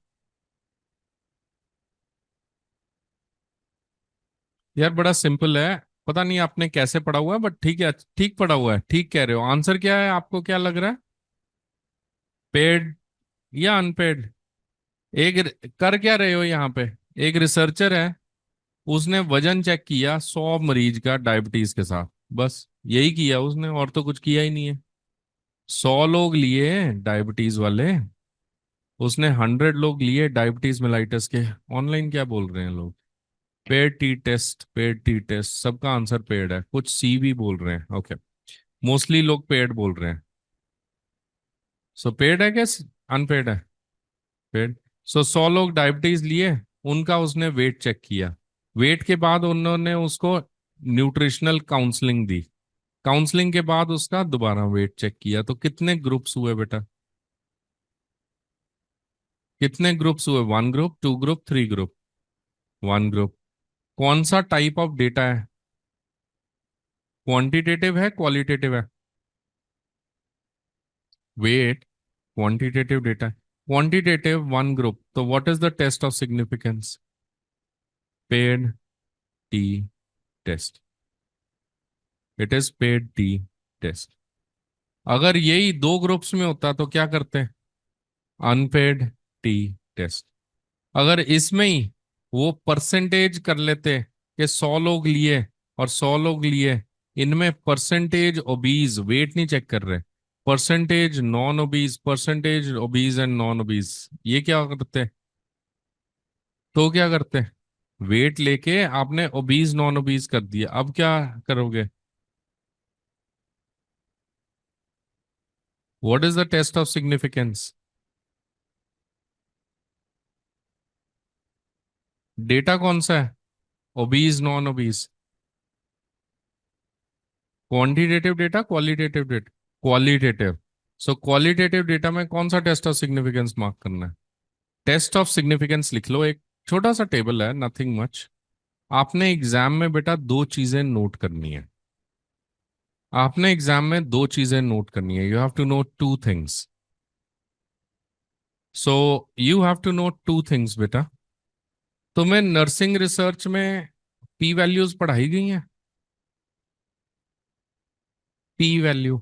यार बड़ा सिंपल है. पता नहीं आपने कैसे पढ़ा हुआ है, बट ठीक है, ठीक पढ़ा हुआ है, ठीक कह रहे हो. आंसर क्या है, आपको क्या लग रहा है? पेड या अनपेड? एक कर क्या रहे हो यहाँ पे? एक रिसर्चर है, उसने वजन चेक किया 100 मरीज का डायबिटीज के साथ. बस यही किया उसने, और तो कुछ किया ही नहीं है. 100 लोग लिए डायबिटीज वाले, उसने 100 लोग लिए डायबिटीज मेलाइटस के. ऑनलाइन क्या बोल रहे हैं लोग? Paired t test, paired t test, सबका आंसर पेड है. कुछ सी भी बोल रहे हैं. ओके, मोस्टली लोग पेड बोल रहे हैं. सो पेड है क्या, अनपेड है? पेड. सो 100 लोग डायबिटीज लिए, उनका उसने वेट चेक किया. वेट के बाद उन्होंने उसको न्यूट्रिशनल काउंसलिंग दी. काउंसलिंग के बाद उसका दोबारा वेट चेक किया. तो कितने ग्रुप्स हुए बेटा? कितने ग्रुप्स हुए? 1 ग्रुप, 2 ग्रुप, 3 ग्रुप? 1 ग्रुप. कौन सा टाइप ऑफ डेटा है? क्वांटिटेटिव है, क्वालिटेटिव है? Weight quantitative data. Quantitative 1 group. तो what is the test of significance? Paired t test. It is paired t test. अगर यही 2 ग्रुप्स में होता तो क्या करते हैं? Unpaired t test. अगर इसमें ही वो परसेंटेज कर लेते कि 100 लोग लिए और 100 लोग लिए, इनमें परसेंटेज ओबीज, वेट नहीं चेक कर रहे, percentage non obese, percentage obese and non obese, ये क्या करते? तो क्या करते? वेट लेके आपने ओबीज नॉन ओबीज कर दिया. अब क्या करोगे? What is the test of significance? Data कौन सा है? Obese, non obese? Quantitative data, qualitative data? Qualitative. So qualitative data में कौन सा टेस्ट ऑफ सिग्निफिकेंस मार्क करना है? टेस्ट ऑफ सिग्निफिकेंस लिख लो, एक छोटा सा टेबल है, नथिंग मच। आपने एग्जाम में बेटा दो चीजें नोट करनी है। आपने एग्जाम में दो चीजें नोट करनी है, you have to note two things. So you have to note two things बेटा। तुम्हें नर्सिंग रिसर्च में पी वैल्यूज पढ़ाई गई हैं? पी वैल्यू,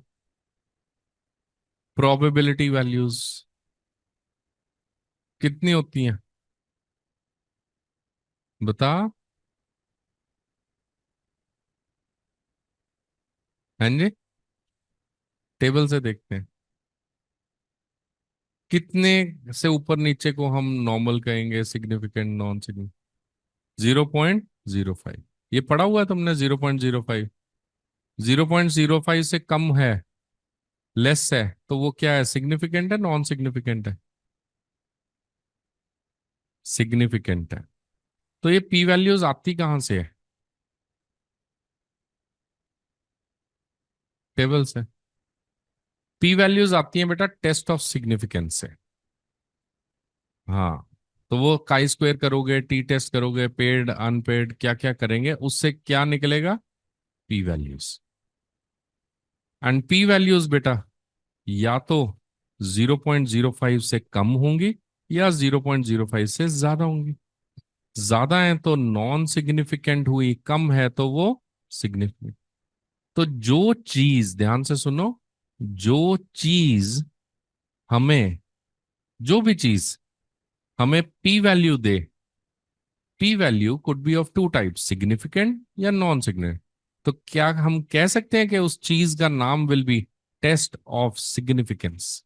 प्रोबेबिलिटी वैल्यूज कितनी होती हैं? बता। हाँ जी, टेबल से देखते हैं। कितने से ऊपर नीचे को हम नॉर्मल कहेंगे, सिग्निफिकेंट, नॉन सिग्निफिकेंट? 0.05। ये पढ़ा हुआ है तुमने? 0.05। 0.05 से कम है, लेस है, तो वो क्या है, सिग्निफिकेंट है, नॉन सिग्निफिकेंट है? सिग्निफिकेंट है। तो ये पी वैल्यूज आती कहाँ से है? टेबल से। पी वैल्यूज आती हैं बेटा टेस्ट ऑफ सिग्निफिकेंस से। हाँ, तो वो काई स्क्वायर करोगे, टी टेस्ट करोगे, पेड अनपेड क्या क्या करेंगे, उससे क्या निकलेगा? P values. And P values बेटा या तो 0.05 से कम होंगी या 0.05 से ज्यादा होंगी। ज्यादा है तो नॉन सिग्निफिकेंट हुई, कम है तो वो सिग्निफिकेंट। तो जो चीज, ध्यान से सुनो, जो चीज हमें, जो भी चीज हमें पी वैल्यू दे, p value could be of two type, significant या नॉन सिग्निफिकेंट। तो क्या हम कह सकते हैं कि उस चीज का नाम will be test of significance?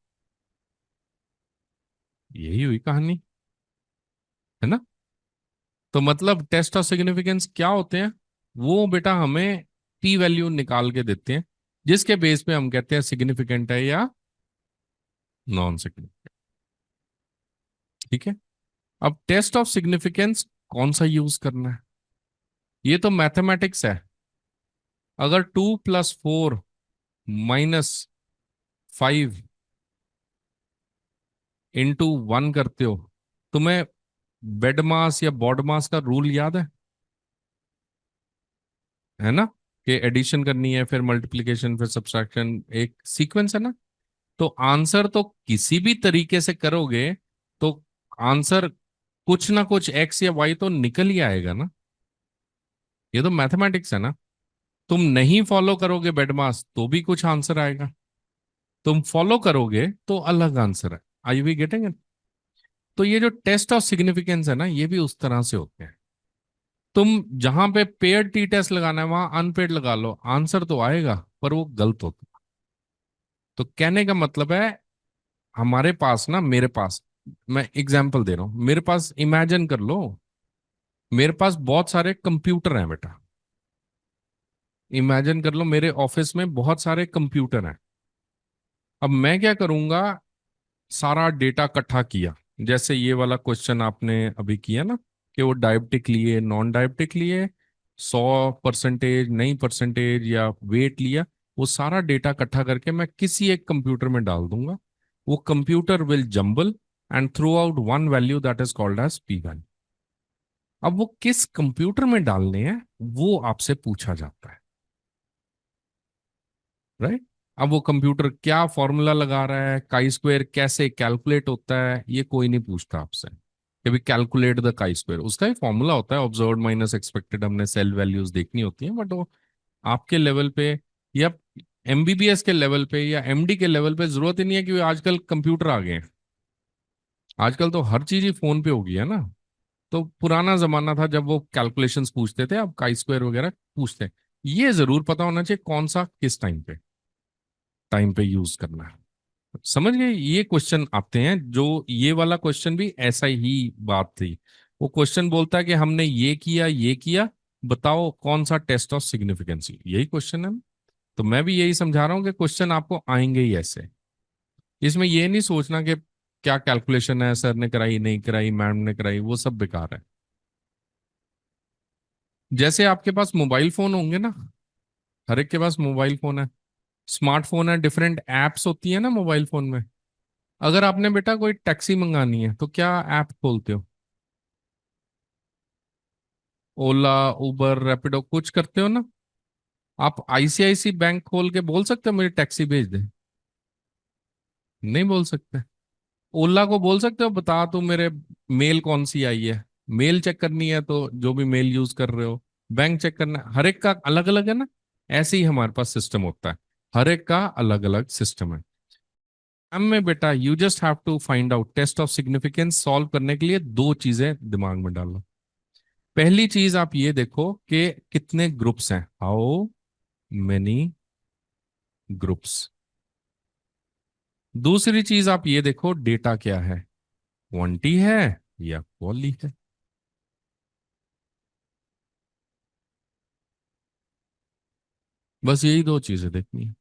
यही हुई कहानी, है ना? तो मतलब टेस्ट ऑफ सिग्निफिकेंस क्या होते हैं? वो बेटा हमें पी वैल्यू निकाल के देते हैं, जिसके बेस पे हम कहते हैं सिग्निफिकेंट है या नॉन सिग्निफिकेंट। ठीक है। अब टेस्ट ऑफ सिग्निफिकेंस कौन सा यूज करना है? ये तो मैथमेटिक्स है। अगर 2+4 - 5 इंटू 1 करते हो, तुम्हें बेड मास या बॉड मास का रूल याद है ना? कि एडिशन करनी है, फिर मल्टीप्लिकेशन, फिर सब्ट्रैक्शन, एक सीक्वेंस है ना? तो आंसर तो किसी भी तरीके से करोगे तो आंसर कुछ ना कुछ एक्स या वाई तो निकल ही आएगा ना। ये तो मैथमेटिक्स है ना। तुम नहीं फॉलो करोगे बेडमास तो भी कुछ आंसर आएगा, तुम फॉलो करोगे तो अलग आंसर है। आई यू वी गेटिंग इट? तो ये जो टेस्ट ऑफ सिग्निफिकेंस है ना, ये भी उस तरह से होते हैं। तुम जहां पे पेड टी टेस्ट लगाना है वहां अनपेड लगा लो, आंसर तो आएगा पर वो गलत होता। तो कहने का मतलब है, हमारे पास ना, मेरे पास, मैं एग्जांपल दे रहा हूं, मेरे पास इमेजिन कर लो, मेरे पास बहुत सारे कंप्यूटर हैं बेटा। इमेजिन कर लो मेरे ऑफिस में बहुत सारे कंप्यूटर हैं। अब मैं क्या करूंगा, सारा डेटा इकट्ठा किया, जैसे ये वाला क्वेश्चन आपने अभी किया ना, कि वो डायबिटिक लिए, नॉन डायबिटिक लिए, 100% नहीं परसेंटेज या वेट लिया, वो सारा डेटा इकट्ठा करके मैं किसी एक कंप्यूटर में डाल दूंगा। वो computer will jumble and throw out one value that is called as p value. अब वो किस कंप्यूटर में डालने हैं वो आपसे पूछा जाता है, राइट? अब वो कंप्यूटर क्या फॉर्मूला लगा रहा है, काई स्क्वायर कैसे कैलकुलेट होता है, ये कोई नहीं पूछता आपसे कि भाई कैलकुलेट द काई स्क्वायर। उसका ही फॉर्मूला होता है, ऑब्जर्व्ड माइनस एक्सपेक्टेड, हमने सेल वैल्यूज देखनी होती है, बट वो आपके लेवल पे या एमबीबीएस के लेवल पे या एमडी के लेवल पे जरूरत ही नहीं है, कि आजकल कंप्यूटर आ गए हैं। आजकल तो हर चीज ही फोन पे हो गई है ना। तो पुराना जमाना था जब वो कैलकुलेशंस पूछते थे, अब काई स्क्वायर वगैरह पूछते हैं। ये जरूर पता होना चाहिए कौन सा किस टाइम पे यूज करना है। समझ गए? ये क्वेश्चन आते हैं, जो ये वाला क्वेश्चन भी ऐसा ही बात थी। वो क्वेश्चन बोलता है कि हमने ये किया, बताओ कौन सा टेस्ट ऑफ सिग्निफिकेंस, यही क्वेश्चन है। तो मैं भी यही समझा रहा हूँ कि क्वेश्चन आपको आएंगे ही ऐसे। इसमें ये नहीं सोचना कि क्या कैलकुलेशन है, सर ने कराई नहीं कराई, मैम ने कराई, वो सब बेकार है। जैसे आपके पास मोबाइल फोन होंगे ना, हर एक के पास मोबाइल फोन है, स्मार्टफोन है, डिफरेंट एप्स होती है ना मोबाइल फोन में। अगर आपने बेटा कोई टैक्सी मंगानी है तो क्या ऐप खोलते हो? ओला, उबर, रैपिडो कुछ करते हो ना? आप आईसीआईसी बैंक खोल के बोल सकते हो मुझे टैक्सी भेज दे? नहीं बोल सकते। ओला को बोल सकते हो बता तू मेरे मेल कौन सी आई है? मेल चेक करनी है तो जो भी मेल यूज कर रहे हो, बैंक चेक करना है, हर एक का अलग अलग है ना। ऐसे ही हमारे पास सिस्टम होता है, हर एक का अलग अलग सिस्टम है। एम में बेटा you just have to find out test of significance solve करने के लिए दो चीजें दिमाग में डालो। पहली चीज आप ये देखो कि कितने ग्रुप्स हैं, हाउ मेनी ग्रुप्स। दूसरी चीज आप ये देखो डेटा क्या है, क्वांटी है या क्वाली है। बस यही दो चीजें देखनी है।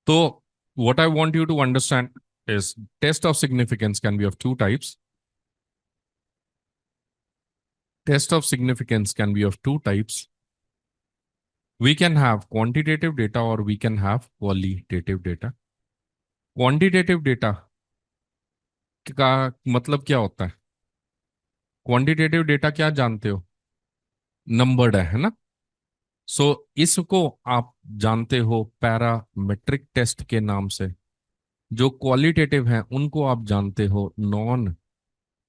तो what I want you to understand is test of significance can be of two types. Test of significance can be of two types. We can have quantitative data or we can have qualitative data. Quantitative data का मतलब क्या होता है? Quantitative data क्या जानते हो? Numbered है ना? सो इसको आप जानते हो पैरामेट्रिक टेस्ट के नाम से। जो क्वालिटेटिव हैं उनको आप जानते हो नॉन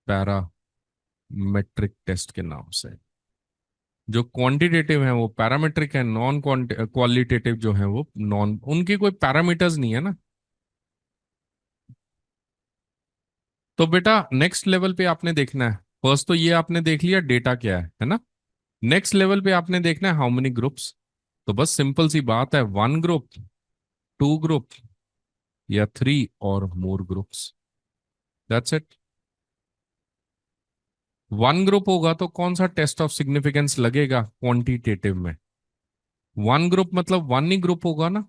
पैरामेट्रिक टेस्ट के नाम से। जो क्वांटिटेटिव है वो पैरामीट्रिक है, नॉन क्वालिटेटिव जो है वो नॉन, उनकी कोई पैरामीटर्स नहीं है ना। तो बेटा नेक्स्ट लेवल पे आपने देखना है, फर्स्ट तो ये आपने देख लिया डेटा क्या है ना। नेक्स्ट लेवल पे आपने देखना है हाउ मेनी ग्रुप्स। तो बस सिंपल सी बात है, वन ग्रुप, टू ग्रुप या थ्री और more groups, that's it. One group होगा तो कौन सा टेस्ट ऑफ सिग्निफिकेंस लगेगा क्वांटिटेटिव में? वन ग्रुप मतलब वन ही ग्रुप होगा ना।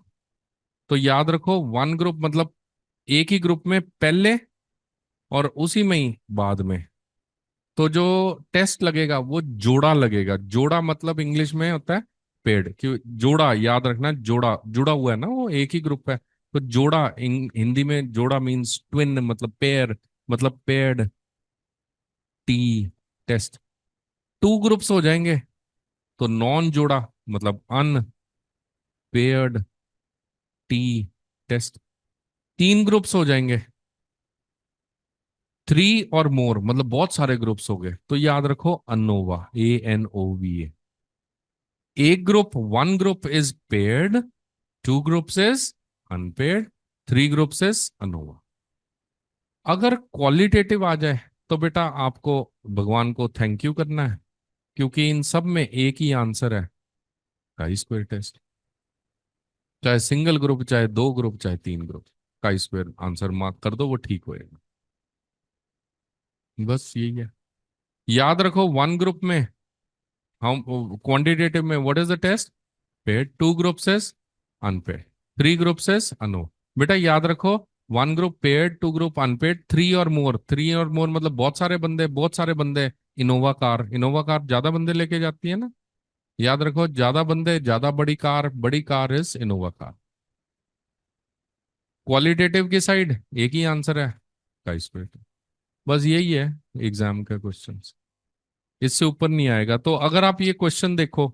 तो याद रखो वन ग्रुप मतलब एक ही ग्रुप में पहले और उसी में ही बाद में। तो जो टेस्ट लगेगा वो जोड़ा लगेगा। जोड़ा मतलब इंग्लिश में होता है पेड़, कि जोड़ा याद रखना, जोड़ा जुड़ा हुआ है ना, वो एक ही ग्रुप है। तो जोड़ा हिंदी में जोड़ा मीन्स ट्विन, मतलब पेयर, मतलब paired t test. Two groups हो जाएंगे तो नॉन जोड़ा मतलब अनपेयर्ड टी टेस्ट। तीन ग्रुप्स हो जाएंगे, थ्री और मोर मतलब बहुत सारे ग्रुप्स हो गए, तो याद रखो अनोवा, ANOVA। एक group, one group is paired, two groups is unpaired, three groups is ANOVA. अगर क्वालिटेटिव आ जाए तो बेटा आपको भगवान को थैंक यू करना है, क्योंकि इन सब में एक ही आंसर है, काई स्क्वायर टेस्ट। चाहे सिंगल ग्रुप, चाहे दो ग्रुप, चाहे तीन group, chi square answer mark कर दो, वो ठीक होएगा। बस यही है। याद रखो वन ग्रुप में हम, क्वांटिटेटिव में what is the test? Paired. Two group says unpaired, three group says ANOVA. बेटा याद रखो one group paired, two group unpaired, three और मोर। थ्री और मोर मतलब बहुत सारे बंदे, बहुत सारे बंदे। इनोवा कार, इनोवा कार ज्यादा बंदे लेके जाती है ना। याद रखो ज्यादा बंदे ज्यादा बड़ी कार, बड़ी car is Innova car. Qualitative की साइड एक ही आंसर है, का स्क्वायर। बस यही है एग्जाम का क्वेश्चन, इससे ऊपर नहीं आएगा। तो अगर आप ये क्वेश्चन देखो,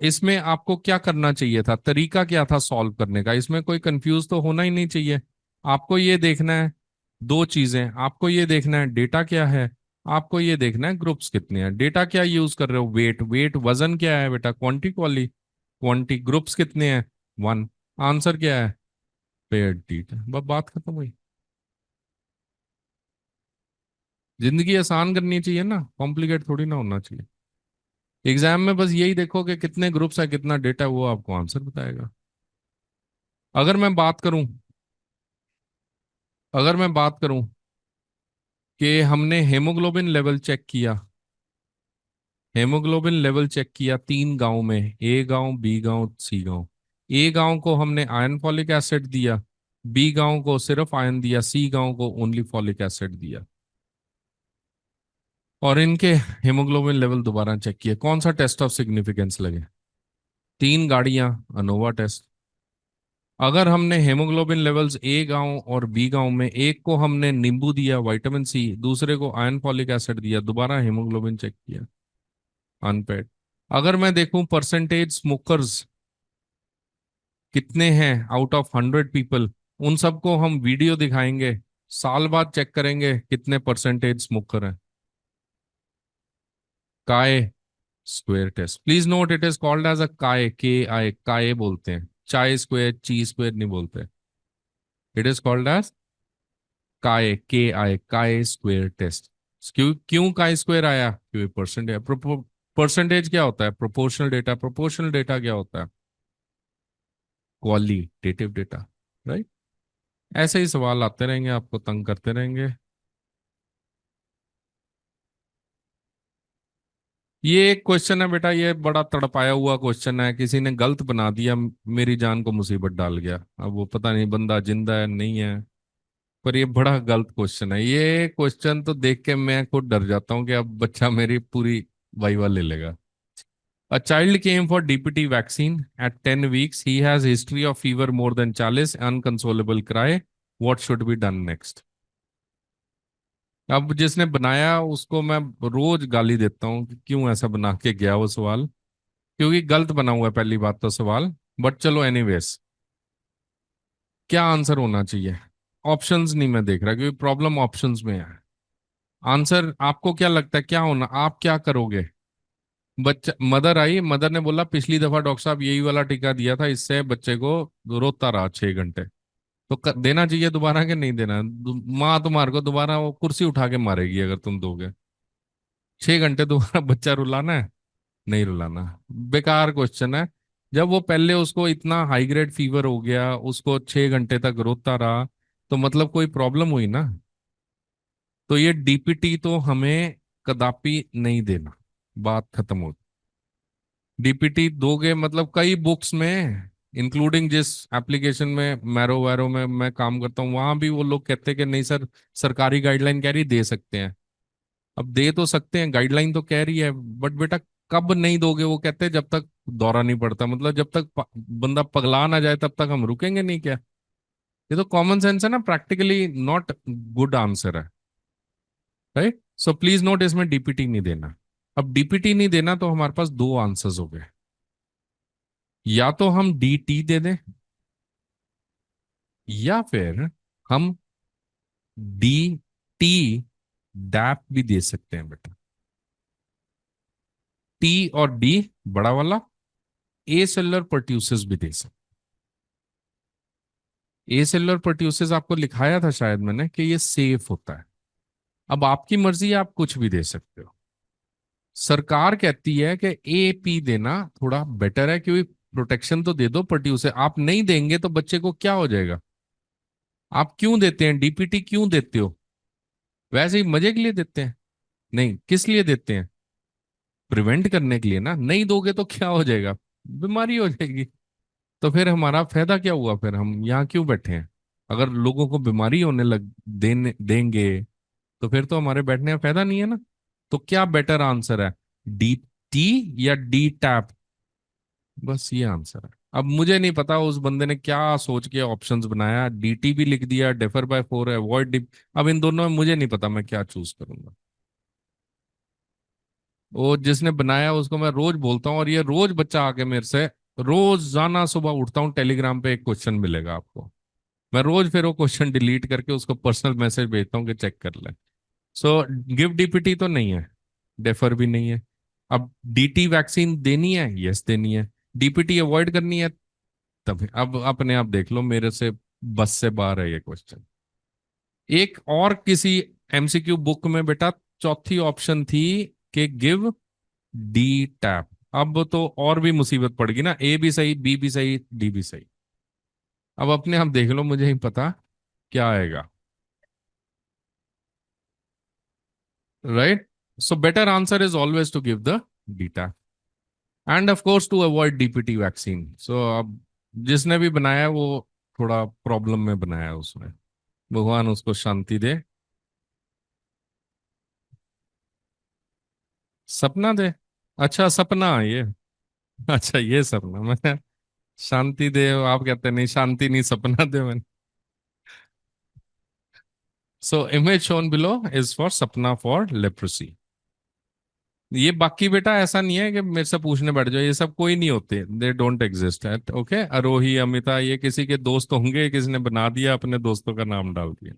इसमें आपको क्या करना चाहिए था, तरीका क्या था सॉल्व करने का? इसमें कोई कंफ्यूज तो होना ही नहीं चाहिए। आपको ये देखना है दो चीजें, आपको ये देखना है डेटा क्या है, आपको ये देखना है ग्रुप्स कितने हैं। डेटा क्या यूज कर रहे हो? वेट, वेट वजन क्या है बेटा? क्वांटी क्वाली क्वांटी। ग्रुप्स कितने हैं? वन। आंसर क्या है? Paid tit. बस बात खत्म हुई। जिंदगी आसान करनी चाहिए ना, कॉम्प्लिकेट थोड़ी ना होना चाहिए। एग्जाम में बस यही देखो कि कितने ग्रुप्स है, कितना डेटा, वो आपको आंसर बताएगा। अगर मैं बात करूं, अगर मैं बात करूं कि हमने हेमोग्लोबिन लेवल चेक किया, हेमोग्लोबिन लेवल चेक किया तीन गांव में, ए गांव, बी गांव, सी गांव। ए गांव को हमने आयरन फॉलिक एसिड दिया, बी गांव को सिर्फ आयरन दिया, सी गांव को ओनली फॉलिक एसिड दिया। और इनके हेमोग्लोबिन लेवल दोबारा चेक किए। कौन सा टेस्ट ऑफ सिग्निफिकेंस लगे? 3 गाड़ियां, अनोवा टेस्ट। अगर हमने हेमोग्लोबिन लेवल्स ए गांव और बी गांव में, एक को हमने नींबू दिया विटामिन सी, दूसरे को आयरन फॉलिक एसिड दिया, दोबारा हेमोग्लोबिन चेक किया, अनपेड। अगर मैं देखूं परसेंटेज स्मोकर्स कितने हैं आउट ऑफ 100 पीपल, उन सबको हम वीडियो दिखाएंगे, साल बाद चेक करेंगे कितने परसेंटेज स्मोकर हैं। Chi square test, please note it is called as a chi, K आई, काय बोलते हैं, चाय स्क्वायर ची स्क्वायर नहीं बोलते। इट इज कॉल्ड एज काय, के आई, काय स्क्वायर टेस्ट। क्यों क्यों काय स्क्वायर आया? क्योंकि परसेंटेज। परसेंटेज क्या होता है? Proportional data. प्रोपोर्शनल डेटा क्या होता है? Qualitative data, right. ऐसे ही सवाल आते रहेंगे, आपको तंग करते रहेंगे। ये एक क्वेश्चन है बेटा, ये बड़ा तड़पाया हुआ क्वेश्चन है, किसी ने गलत बना दिया, मेरी जान को मुसीबत डाल गया। अब वो पता नहीं बंदा जिंदा है नहीं है, पर ये बड़ा गलत क्वेश्चन है। ये क्वेश्चन तो देख के मैं खुद डर जाता हूँ कि अब बच्चा मेरी पूरी वाइवा ले लेगा। A child came for DPT vaccine at 10 weeks. He has history of fever more than 40, unconsolable cry. What should be done next? अब जिसने बनाया उसको मैं रोज गाली देता हूँ कि क्यों ऐसा बना के गया वो सवाल, क्योंकि गलत बना हुआ है पहली बात तो सवाल। बट चलो एनीवेज, क्या आंसर होना चाहिए? ऑप्शंस नहीं मैं देख रहा, क्योंकि प्रॉब्लम ऑप्शंस में है। आंसर आपको क्या लगता है क्या होना, आप क्या करोगे? बच्चा, मदर आई, मदर ने बोला पिछली दफा डॉक्टर साहब यही वाला टीका दिया था, इससे बच्चे को रोता रहा 6 घंटे, तो देना चाहिए दोबारा कि नहीं देना? माँ तुम्हारे को दोबारा वो कुर्सी उठा के मारेगी अगर तुम दोगे। 6 घंटे दोबारा बच्चा रुलाना है? नहीं रुलाना। बेकार क्वेश्चन है। जब वो पहले उसको इतना हाई ग्रेड फीवर हो गया, उसको 6 घंटे तक रोता रहा, तो मतलब कोई प्रॉब्लम हुई ना। तो ये डीपीटी तो हमें कदापि नहीं देना, बात खत्म हो। डीपीटी दोगे मतलब कई बुक्स में, इंक्लूडिंग जिस एप्लीकेशन में मैरो वैरो में मैं काम करता हूँ, वहां भी वो लोग कहते हैं कि नहीं सर, सरकारी गाइडलाइन कह रही दे सकते हैं। अब दे तो सकते हैं, गाइडलाइन तो कह रही है, बट बेटा कब नहीं दोगे? वो कहते हैं जब तक दौरा नहीं पड़ता, मतलब जब तक बंदा पगला ना जाए तब तक हम रुकेंगे नहीं क्या? ये तो कॉमन सेंस है ना, प्रैक्टिकली नॉट गुड आंसर है, राइट। सो प्लीज नोट, इसमें डीपीटी नहीं देना। अब डीपीटी नहीं देना तो हमारे पास दो आंसर्स हो गए। या तो हम डीटी दे दें, या फिर हम डी टी डैप भी दे सकते हैं बेटा। टी और डी बड़ा वाला, ए सेलुलर परट्यूसिस भी दे सकते। ए सेलुलर परट्यूसिस आपको लिखाया था शायद मैंने कि ये सेफ होता है। अब आपकी मर्जी है, आप कुछ भी दे सकते हो। सरकार कहती है कि ए पी देना थोड़ा बेटर है, क्योंकि प्रोटेक्शन तो दे दो परट्यूसिस, आप नहीं देंगे तो बच्चे को क्या हो जाएगा? आप क्यों देते हैं डीपीटी, क्यों देते हो? वैसे ही मजे के लिए देते हैं? नहीं, किस लिए देते हैं? प्रिवेंट करने के लिए ना। नहीं दोगे तो क्या हो जाएगा? बीमारी हो जाएगी। तो फिर हमारा फायदा क्या हुआ? फिर हम यहाँ क्यों बैठे हैं? अगर लोगों को बीमारी होने लग देने देंगे तो फिर तो हमारे बैठने का फायदा नहीं है ना। तो क्या बेटर आंसर है, डी टी या डी टैप? बस ये आंसर है। अब मुझे नहीं पता उस बंदे ने क्या सोच के ऑप्शंस बनाया, डीटी भी लिख दिया, डेफर बाय 4 है, अवॉइड डी। अब इन दोनों में मुझे नहीं पता मैं क्या चूज करूंगा। वो जिसने बनाया उसको मैं रोज बोलता हूँ, और ये रोज बच्चा आके मेरे से, रोजाना सुबह उठता हूँ टेलीग्राम पे एक क्वेश्चन मिलेगा आपको, मैं रोज फिर वो क्वेश्चन डिलीट करके उसको पर्सनल मैसेज भेजता हूँ कि चेक कर ले। सो गिव डीपीटी तो नहीं है, डेफर भी नहीं है। अब डीटी वैक्सीन देनी है, यस देनी है। डीपीटी अवॉइड करनी है, तब अब अपने आप देख लो, मेरे से बस से बाहर है ये क्वेश्चन। एक और किसी एमसीक्यू बुक में बेटा चौथी ऑप्शन थी कि गिव डी टैप। अब तो और भी मुसीबत पड़ गई ना, ए भी सही, बी भी सही, डी भी सही। अब अपने आप देख लो, मुझे नहीं पता क्या आएगा, right. So better answer is always to give the DTaP, and of course to avoid DPT vaccine. So अब जिसने भी बनाया वो थोड़ा प्रॉब्लम में बनाया उसने, भगवान उसको शांति दे। सपना दे। अच्छा सपना ये। अच्छा ये सपना मैं। शांति दे आप कहते नहीं, शांति नहीं, सपना दे मैंने। So image shown below is for सपना फॉर लेप्रोसी। ये बाकी बेटा ऐसा नहीं है कि मेरे से पूछने बैठ जाओ, ये सब कोई नहीं होते, दे डोंट एग्जिस्ट है। ओके, अरोही अमिता ये किसी के दोस्त होंगे, किसी ने बना दिया, अपने दोस्तों का नाम डाल दिया।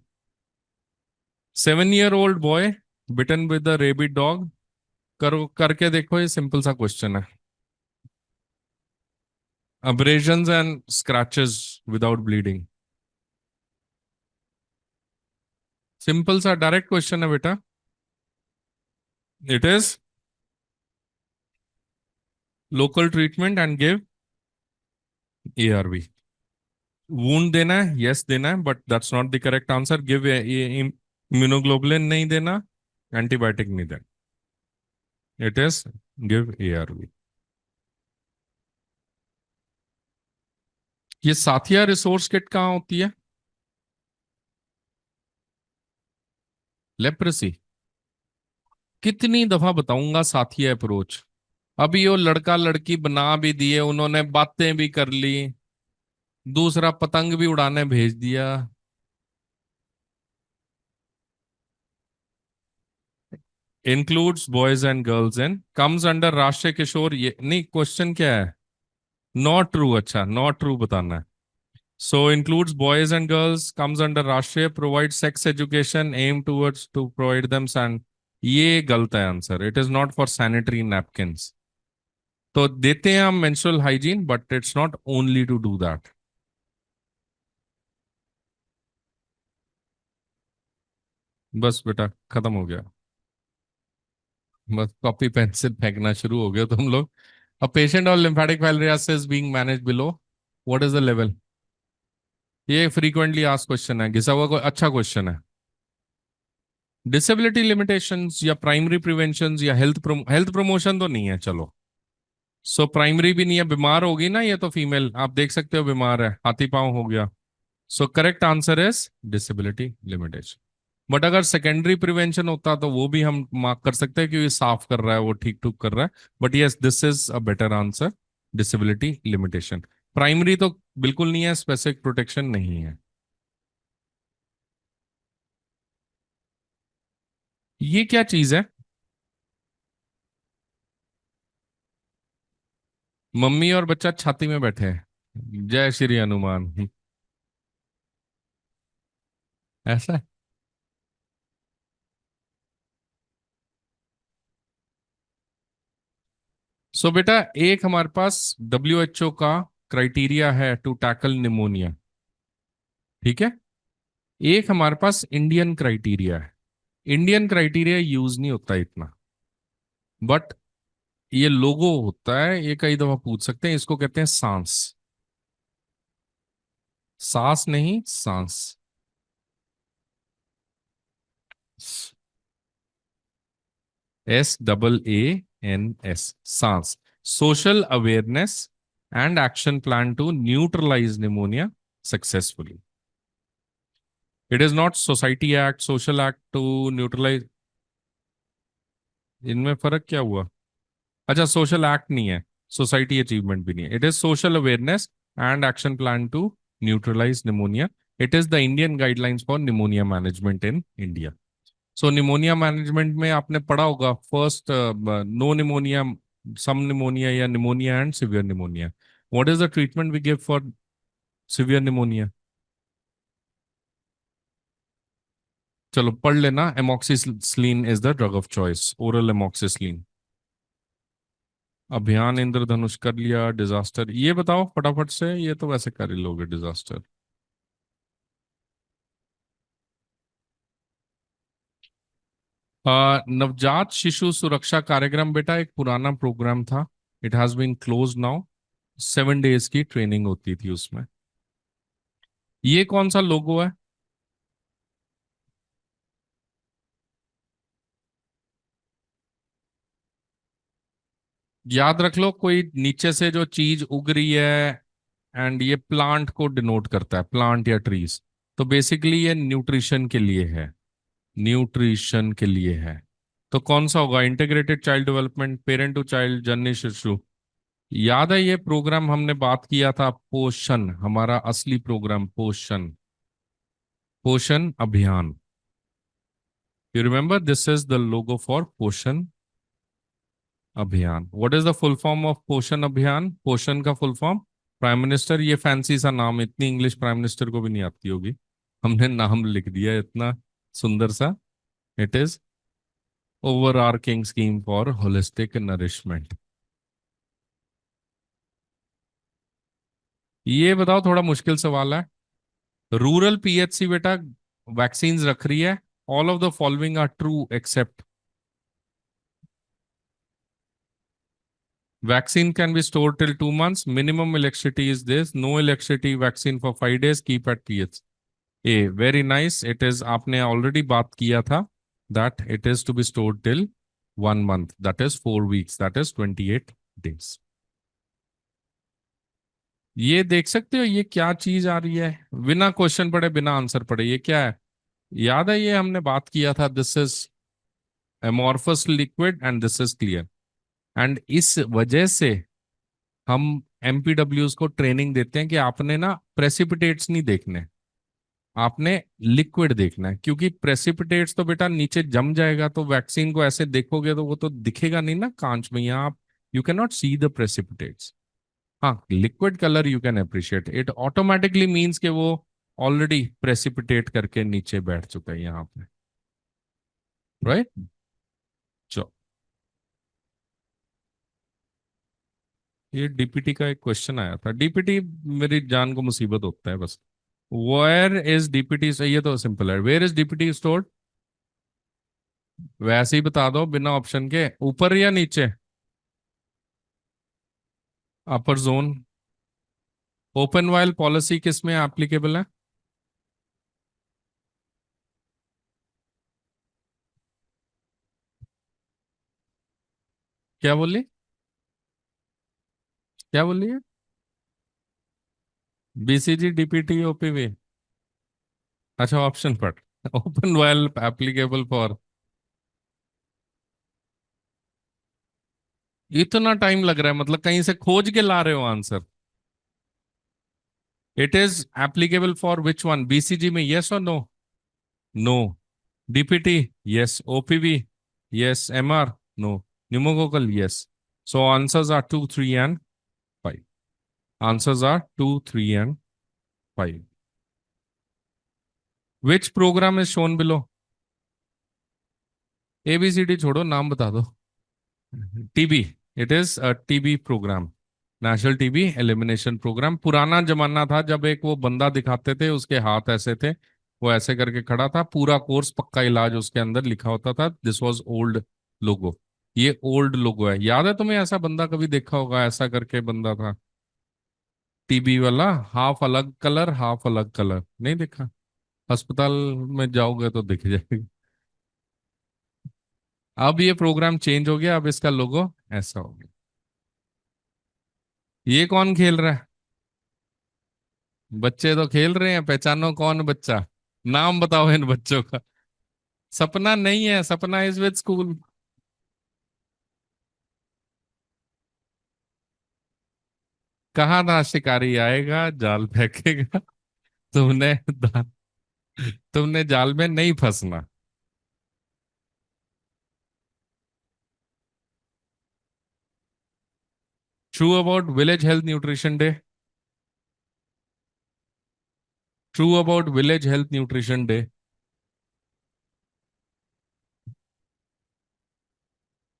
7 year old boy bitten with the rabid dog. करो करके देखो, ये सिंपल सा क्वेश्चन है। Abrasions and scratches without bleeding. Simple सा डायरेक्ट क्वेश्चन है बेटा। It is local treatment and give ARV। Wound देना है, यस देना है, but that's not the correct answer. Give immunoglobulin नहीं देना, एंटीबायोटिक नहीं देना। It is give ARV। ये साथिया रिसोर्स किट कहाँ होती है? लेप्रेसी। कितनी दफा बताऊंगा साथिया अप्रोच। अभी वो लड़का लड़की बना भी दिए उन्होंने, बातें भी कर ली, दूसरा पतंग भी उड़ाने भेज दिया। Includes boys and girls in, comes under Rashtriya Kishor, ये नहीं क्वेश्चन क्या है? नॉट ट्रू, अच्छा नॉट ट्रू बताना है। So includes boys and girls, comes under Rashtriya, provide sex education, aim towards to provide them सैन। ये गलत है answer, it is not for sanitary napkins. तो देते हैं हम menstrual hygiene, but it's not only to do that. बस बेटा खत्म हो गया। बस कॉपी पेंसिल फेंकना शुरू हो गया तुम लोग। अ पेशेंट और lymphatic filariasis being managed below, what is the level? ये फ्रीक्वेंटली आस्क्ड क्वेश्चन है, घिसा हुआ कोई अच्छा क्वेश्चन है। डिसेबिलिटी लिमिटेशंस या प्राइमरी प्रिवेंशन या हेल्थ प्रमोशन तो नहीं है, चलो। सो प्राइमरी भी नहीं है, बीमार होगी ना ये तो फीमेल, आप देख सकते हो बीमार है, हाथी पांव हो गया। So correct answer is disability limitation. But अगर सेकेंडरी प्रिवेंशन होता तो वो भी हम मार्क कर सकते हैं कि ये साफ कर रहा है, वो ठीक ठुक कर रहा है। But yes, this is a better answer, disability limitation. Primary तो बिल्कुल नहीं है, स्पेसिफिक प्रोटेक्शन नहीं है। ये क्या चीज है? मम्मी और बच्चा छाती में बैठे हैं, जय श्री हनुमान। ऐसा है। सो बेटा एक हमारे पास WHO का क्राइटेरिया है टू टैकल निमोनिया, ठीक है। एक हमारे पास इंडियन क्राइटेरिया है। इंडियन क्राइटेरिया यूज नहीं होता इतना, बट ये लोगो होता है, ये कई दफा पूछ सकते हैं, इसको कहते हैं सांस। सांस नहीं, SAANS. SAANS, SAANS. Social awareness and action plan to neutralise pneumonia successfully. It is not society act, social act to neutralise. इनमें फर्क क्या हुआ? अच्छा सोशल एक्ट नहीं है, सोसाइटी अचीवमेंट भी नहीं है। It is social awareness and action plan to neutralise pneumonia. It is the Indian guidelines for pneumonia management in India. So pneumonia management में आपने पढ़ा होगा, first no pneumonia, some pneumonia या pneumonia and severe pneumonia. What is the treatment we give for severe pneumonia? चलो पढ़ लेना, amoxicillin is the drug of choice, oral amoxicillin. अभियान इंद्रधनुष कर लिया, डिजास्टर ये बताओ फटाफट से, ये तो वैसे कर ही लोगे डिजास्टर। नवजात शिशु सुरक्षा कार्यक्रम बेटा एक पुराना प्रोग्राम था, it has been close now. 7 days की ट्रेनिंग होती थी उसमें। ये कौन सा लोगो है? याद रख लो, कोई नीचे से जो चीज उग रही है, एंड ये प्लांट को डिनोट करता है, प्लांट या ट्रीज। तो बेसिकली ये न्यूट्रिशन के लिए है, न्यूट्रिशन के लिए है। तो कौन सा होगा? Integrated child development, parent to child, Janani Shishu. याद है ये प्रोग्राम हमने बात किया था, पोषण, हमारा असली प्रोग्राम पोषण, पोषण अभियान। You remember this is the logo for पोषण अभियान। What is the full form of पोषण अभियान? पोषण का फुल फॉर्म, प्राइम मिनिस्टर, ये फैंसी सा नाम, इतनी इंग्लिश प्राइम मिनिस्टर को भी नहीं आती होगी, हमने नाम लिख दिया इतना सुंदर सा। It is overarching scheme for holistic nourishment. ये बताओ, थोड़ा मुश्किल सवाल है। रूरल पीएचसी बेटा वैक्सीन रख रही है, all of the following are true except. Vaccine can be stored till 2 months. Minimum electricity is this. No electricity. Vaccine for 5 days. Keep at pH. A. Very nice. It is. आपने already बात किया था that it is to be stored till 1 month. That is 4 weeks. That is 28 days. ये देख सकते हो ये क्या चीज आ रही है? बिना क्वेश्चन पढ़े, बिना आंसर पढ़े, ये क्या है? याद है ये हमने बात किया था, this is amorphous liquid and this is clear. And इस वजह से हम एमपीडब्ल्यूज को ट्रेनिंग देते हैं कि आपने ना प्रेसिपिटेट्स नहीं देखने, आपने लिक्विड देखना है, क्योंकि प्रेसिपिटेट्स तो बेटा नीचे जम जाएगा, तो वैक्सीन को ऐसे देखोगे तो वो तो दिखेगा नहीं ना कांच में, यहाँ आप you can not see the precipitates. हाँ, liquid colour you can appreciate, it automatically means कि वो ऑलरेडी प्रेसिपिटेट करके नीचे बैठ चुका है यहाँ पे, राइट। चलो, ये डीपीटी का एक क्वेश्चन आया था, डीपीटी मेरी जान को मुसीबत होता है बस। वेयर इज डीपीटी, ये तो सिंपल है, वेयर इज डीपीटी स्टोर्ड? वैसे ही बता दो बिना ऑप्शन के, ऊपर या नीचे? अपर जोन। ओपन वाइल पॉलिसी किस में एप्लीकेबल है? क्या बोली? क्या बोली है? BCG, DPT, OPV. अच्छा, ऑप्शन पर ओपन वाइल एप्लीकेबल फॉर। इतना टाइम लग रहा है, मतलब कहीं से खोज के ला रहे हो answer. It is applicable for which one? BCG में यस और no? No. DPT yes, OPV yes, MR no, pneumococcal yes. So answers are 2, 3 and 5। Answers are 2, 3 and 5। Which program is shown below? ABCD छोड़ो, नाम बता दो। TB, it is a TB program, national TB elimination program. पुराना जमाना था जब एक वो बंदा दिखाते थे, उसके हाथ ऐसे थे, वो ऐसे करके खड़ा था, पूरा कोर्स पक्का इलाज उसके अंदर लिखा होता था, दिस वाज ओल्ड लोगो। ये ओल्ड लोगो है, याद है तुम्हें? ऐसा बंदा कभी देखा होगा, ऐसा करके बंदा था टीबी वाला, हाफ अलग कलर हाफ अलग कलर, नहीं देखा? अस्पताल में जाओगे तो दिख जाएगा। अब ये प्रोग्राम चेंज हो गया, अब इसका लोगो ऐसा हो गया। ये कौन खेल रहा है? बच्चे तो खेल रहे हैं, पहचानो कौन बच्चा, नाम बताओ इन बच्चों का। सपना नहीं है, सपना इज विद स्कूल। कहाँ था शिकारी आएगा जाल फेंकेगा, तुमने तुमने जाल में नहीं फंसना। True about village health nutrition day. True about village health nutrition day.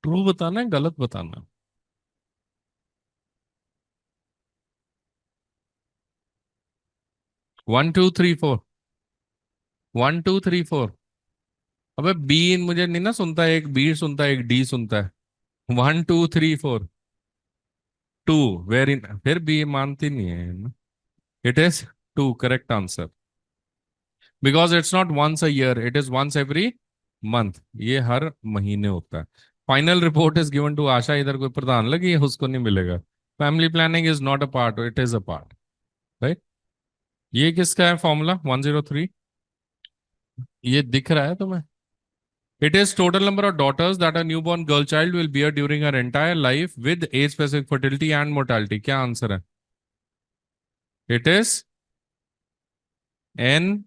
True बताना है, गलत बताना? 1 2 3 4। 1 2 3 4। अबे बी मुझे नहीं ना सुनता है, एक बी सुनता है, एक डी सुनता है। 1 2 3 4। टू। वेरी, फिर बी मानती नहीं है। It is to correct answer, because it's not once a year, it is once every month, ये हर महीने होता है। Final report is given to ASHA, इधर कोई प्रधान लगी है उसको नहीं मिलेगा। Family planning is not a part, it is a part, right. ये किसका है फॉर्मूला 103? ये दिख रहा है तुम्हें? It is total number of daughters that a newborn girl child will bear during her entire life with age specific fertility and mortality. क्या answer है? It is N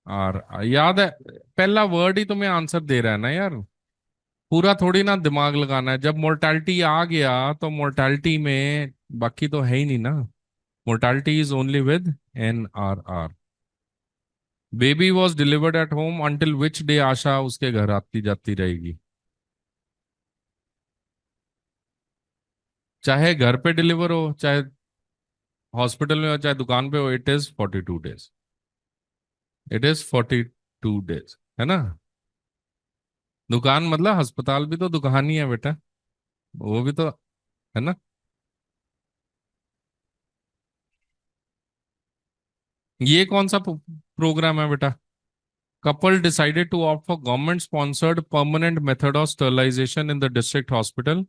R. याद है, पहला वर्ड ही तुम्हें आंसर दे रहा है ना यार, पूरा थोड़ी ना दिमाग लगाना है। जब मोर्टालिटी आ गया तो मोर्टालिटी में बाकी तो है ही नहीं ना। Mortality is only with N R R. Baby was delivered at home until which day ASHA उसके घर आती जाती रहेगी? चाहे घर पे डिलीवर हो, चाहे हॉस्पिटल में हो, चाहे दुकान पे हो, it is 42 days. It is 42 days, है ना। दुकान मतलब अस्पताल भी तो दुकान ही है बेटा, वो भी तो, है ना। ये कौन सा प्रोग्राम है बेटा? Couple decided to opt for government-sponsored permanent method of sterilization in the district hospital.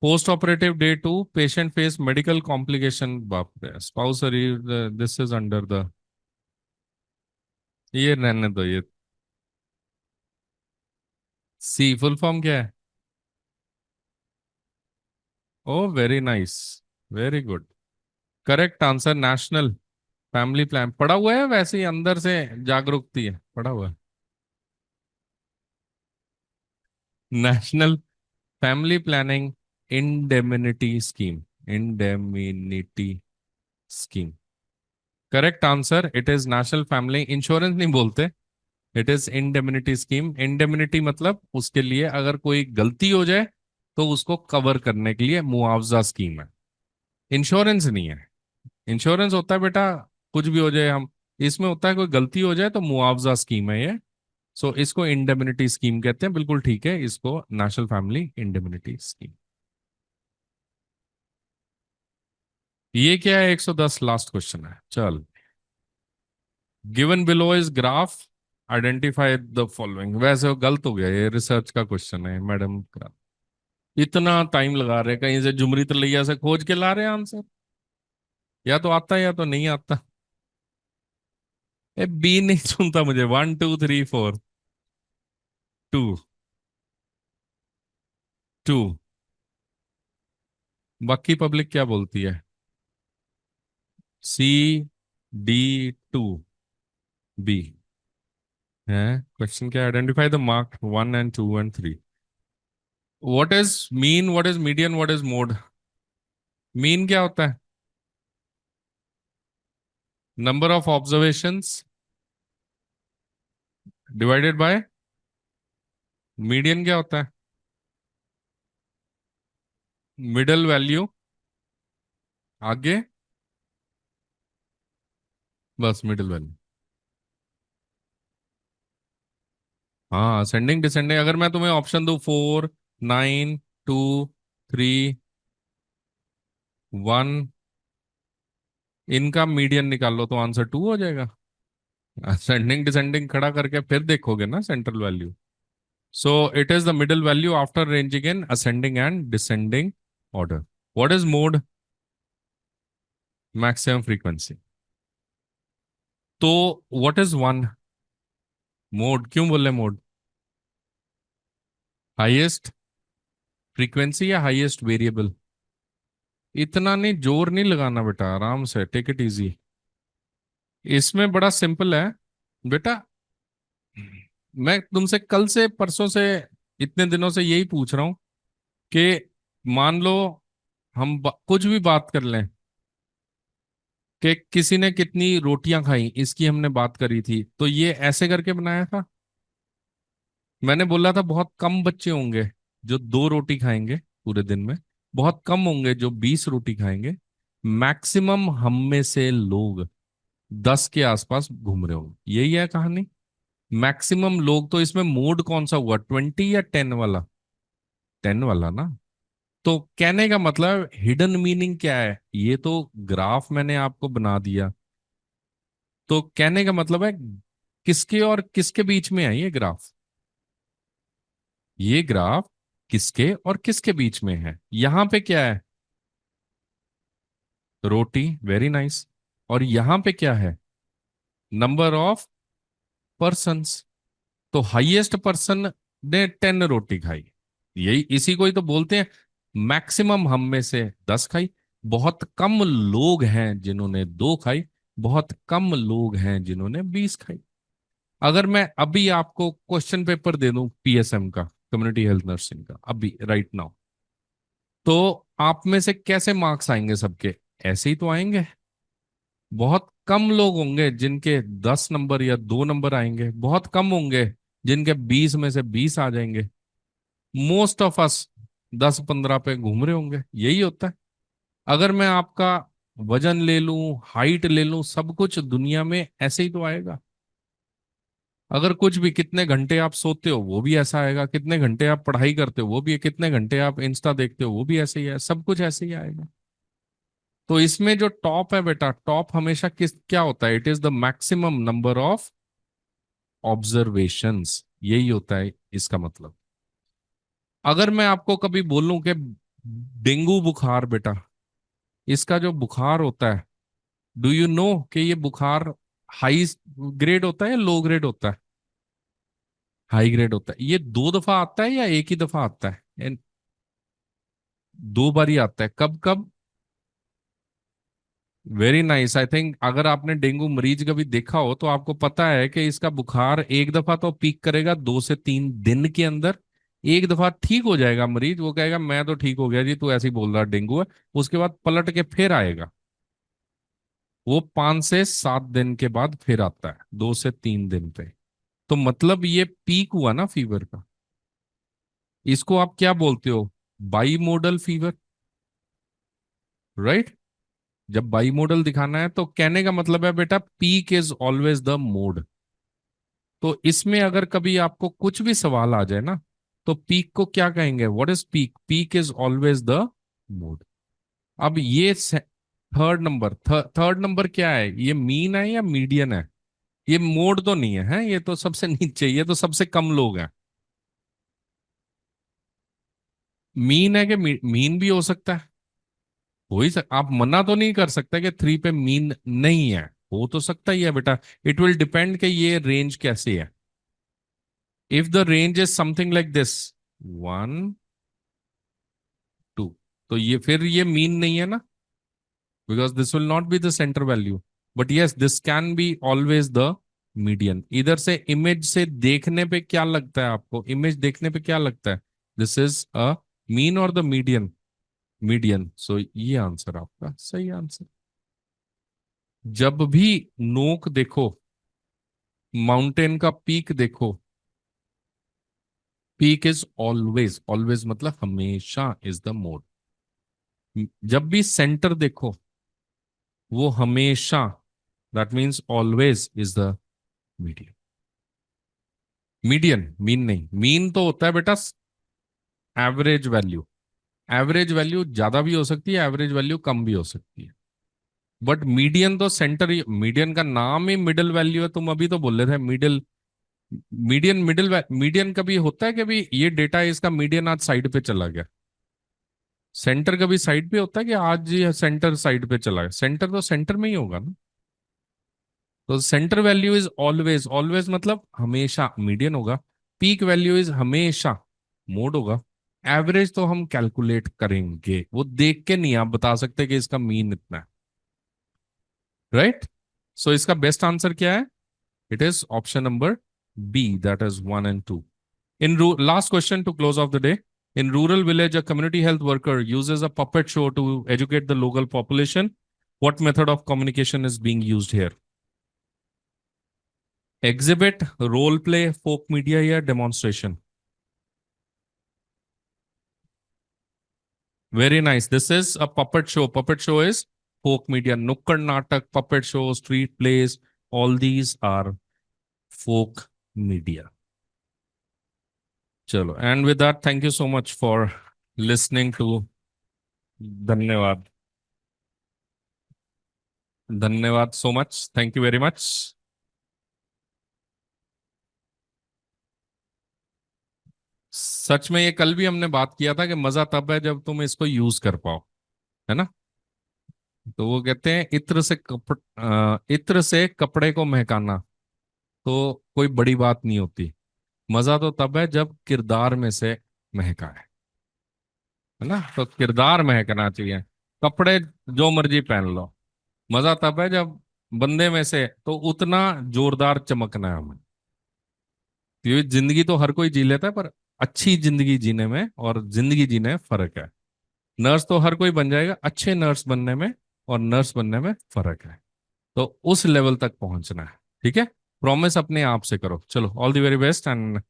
Post-operative day two, patient face medical complication. बाप रे, spouse this is under the, ये रहने दो ये। सी फुल फॉर्म क्या है? Oh very nice, very good. Correct answer national family plan. पढ़ा हुआ है वैसे ही अंदर से जागरूकता है, पढ़ा हुआ है। National family planning indemnity scheme. Indemnity scheme. Correct answer, it is national family insurance नहीं बोलते, it is indemnity scheme. Indemnity मतलब उसके लिए अगर कोई गलती हो जाए तो उसको कवर करने के लिए मुआवजा स्कीम है, इंश्योरेंस नहीं है। इंश्योरेंस होता है बेटा कुछ भी हो जाए, हम इसमें होता है कोई गलती हो जाए तो मुआवजा स्कीम है ये। सो इसको इंडेमनिटी स्कीम कहते हैं, बिल्कुल ठीक है, इसको नेशनल फैमिली इंडेमनिटी स्कीम। ये क्या है? 110 लास्ट क्वेश्चन है, चल। Given below is graph, identify the following. वैसे वो गलत हो गया, ये रिसर्च का क्वेश्चन है मैडम का। इतना टाइम लगा रहे, कहीं से जुमरी तलैया से खोज के ला रहे हैं आंसर। या तो आता है या तो नहीं आता। ए बी नहीं सुनता मुझे। 1 2 3 4। टू। टू। बाकी पब्लिक क्या बोलती है? सी, डी, टू, बी है। क्वेश्चन क्या? Identify the mark 1 and 2 and 3। What is mean, what is median, what is mode? Mean क्या होता है? Number of observations divided by. Median क्या होता है? Middle value. आगे? बस मिडिल वैल्यू। हाँ, असेंडिंग डिसेंडिंग। अगर मैं तुम्हें ऑप्शन दूं 4 9 2 3 1, इनका मीडियन निकाल लो तो आंसर 2 हो जाएगा। असेंडिंग डिसेंडिंग खड़ा करके फिर देखोगे ना central value. So it is the middle value after ranging in ascending and descending order. What is mode? Maximum frequency. तो व्हाट इज वन? मोड क्यों बोले मोड? हाईएस्ट फ्रीक्वेंसी या हाईएस्ट वेरिएबल? इतना नहीं, जोर नहीं लगाना बेटा, आराम से, टेक इट इजी। इसमें बड़ा सिंपल है बेटा। मैं तुमसे कल से परसों से इतने दिनों से यही पूछ रहा हूं कि मान लो हम कुछ भी बात कर लें कि किसी ने कितनी रोटियां खाई, इसकी हमने बात करी थी, तो ये ऐसे करके बनाया था। मैंने बोला था बहुत कम बच्चे होंगे जो 2 रोटी खाएंगे पूरे दिन में, बहुत कम होंगे जो 20 रोटी खाएंगे। मैक्सिमम हम में से लोग 10 के आसपास घूम रहे होंगे, यही है कहानी। मैक्सिमम लोग, तो इसमें मोड कौन सा हुआ, 20 या 10 वाला? 10 वाला ना। तो कहने का मतलब हिडन मीनिंग क्या है, ये तो ग्राफ मैंने आपको बना दिया। तो कहने का मतलब है किसके और किसके बीच में है ये ग्राफ? ये ग्राफ किसके और किसके बीच में है? यहां पे क्या है? रोटी, वेरी नाइस। और यहां पे क्या है? Number of persons. तो हाईएस्ट पर्सन ने 10 रोटी खाई। यही इसी को ही तो बोलते हैं मैक्सिमम हम में से 10 खाई। बहुत कम लोग हैं जिन्होंने 2 खाई। बहुत कम लोग हैं जिन्होंने 20 खाई। अगर मैं अभी आपको क्वेश्चन पेपर दे दूं पीएसएम का, कम्युनिटी हेल्थ नर्सिंग का, अभी राइट नाउ, तो आप में से कैसे मार्क्स आएंगे सबके? ऐसे ही तो आएंगे। बहुत कम लोग होंगे जिनके 10 नंबर या 2 नंबर आएंगे। बहुत कम होंगे जिनके 20 में से 20 आ जाएंगे। मोस्ट ऑफ अस 10-15 पे घूम रहे होंगे। यही होता है। अगर मैं आपका वजन ले लूं, हाइट ले लूं, सब कुछ दुनिया में ऐसे ही तो आएगा। अगर कुछ भी, कितने घंटे आप सोते हो वो भी ऐसा आएगा, कितने घंटे आप पढ़ाई करते हो वो भी, कितने घंटे आप इंस्टा देखते हो वो भी ऐसे ही है, सब कुछ ऐसे ही आएगा। तो इसमें जो टॉप है बेटा, टॉप हमेशा किस क्या होता है? It is the maximum number of observations. यही होता है इसका मतलब। अगर मैं आपको कभी बोलूं कि डेंगू बुखार बेटा, इसका जो बुखार होता है, डू यू नो कि ये बुखार हाई ग्रेड होता है या लो ग्रेड होता है? हाई ग्रेड होता है। ये 2 दफा आता है या एक ही दफा आता है? 2 बार ही आता है। कब कब? Very nice. आई थिंक अगर आपने डेंगू मरीज कभी देखा हो तो आपको पता है कि इसका बुखार एक दफा तो पीक करेगा 2 से 3 दिन के अंदर। एक दफा ठीक हो जाएगा मरीज, वो कहेगा मैं तो ठीक हो गया जी, तू ऐसे ही बोल रहा डेंगू है। उसके बाद पलट के फिर आएगा। वो 5 से 7 दिन के बाद फिर आता है, 2 से 3 दिन पे। तो मतलब ये पीक हुआ ना फीवर का। इसको आप क्या बोलते हो? By model fever, right? जब बाई मॉडल दिखाना है तो कहने का मतलब है बेटा peak is always the mode. तो इसमें अगर कभी आपको कुछ भी सवाल आ जाए ना, तो पीक को क्या कहेंगे? What is peak? Peak is always the mode. अब ये थर्ड नंबर क्या है? ये मीन है या मीडियन है? ये मोड तो नहीं है, है? ये तो सबसे नीचे, ये तो सबसे कम लोग हैं। मीन है कि मीन भी हो सकता है? आप मना तो नहीं कर सकते कि 3 पे मीन नहीं है। हो तो सकता ही है बेटा। इट विल डिपेंड कि ये रेंज कैसी है। If the range is something like this, 1, 2, तो ये फिर ये मीन नहीं है ना, because this will not be the centre value. But yes, this can be always the median. इधर से इमेज से देखने पे क्या लगता है आपको? इमेज देखने पे क्या लगता है? दिस इज अ मीन और द मीडियन? मीडियन। सो ये आंसर आपका सही आंसर। जब भी नोक देखो, माउंटेन का पीक देखो, पीक इज ऑलवेज, ऑलवेज मतलब हमेशा इज द मोड। जब भी सेंटर देखो, वो हमेशा, that means always is the median. Median, mean नहीं। मीन तो होता है बेटा एवरेज वैल्यू। एवरेज वैल्यू ज्यादा भी हो सकती है, एवरेज वैल्यू कम भी हो सकती है। बट मीडियन तो सेंटर ही, मीडियन का नाम ही मिडिल वैल्यू है। तुम अभी तो बोल रहे थे मिडिल, मीडियन कभी होता है? कभी ये डेटा है इसका मीडियन आज साइड पे चला गया। सेंटर कभी साइड पे होता है कि आज ये सेंटर साइड पे चला गया? सेंटर तो सेंटर में ही होगा ना। तो centre value is always, always मतलब हमेशा मीडियन होगा। पीक वैल्यू इज हमेशा मोड होगा। एवरेज तो हम कैलकुलेट करेंगे, वो देख के नहीं आप बता सकते कि इसका मीन इतना है, राइट? सो इसका बेस्ट आंसर क्या है? It is option number B, that is 1 and 2. Last question to close off the day. In rural village, a community health worker uses a puppet show to educate the local population. What method of communication is being used here? Exhibit, role play, folk media या demonstration? Very nice. This is a puppet show. Puppet show is folk media. Nukkad Natak, puppet show, street plays, all these are folk media. Chalo. And with that, thank you so much for listening to. धन्यवाद। धन्यवाद so much. Thank you very much. सच में ये कल भी हमने बात किया था कि मजा तब है जब तुम इसको यूज कर पाओ, है ना? तो वो कहते हैं इत्र से कपड़े को महकाना तो कोई बड़ी बात नहीं होती, मजा तो तब है जब किरदार में से महका है ना। तो किरदार महकना चाहिए। कपड़े जो मर्जी पहन लो, मजा तब है जब बंदे में से तो उतना जोरदार चमकना है हमें। क्योंकि जिंदगी तो हर कोई जी लेता है, पर अच्छी जिंदगी जीने में और जिंदगी जीने में फर्क है। नर्स तो हर कोई बन जाएगा, अच्छे नर्स बनने में और नर्स बनने में फर्क है। तो उस लेवल तक पहुंचना है। ठीक है, प्रॉमिस अपने आप से करो। चलो, all the very best and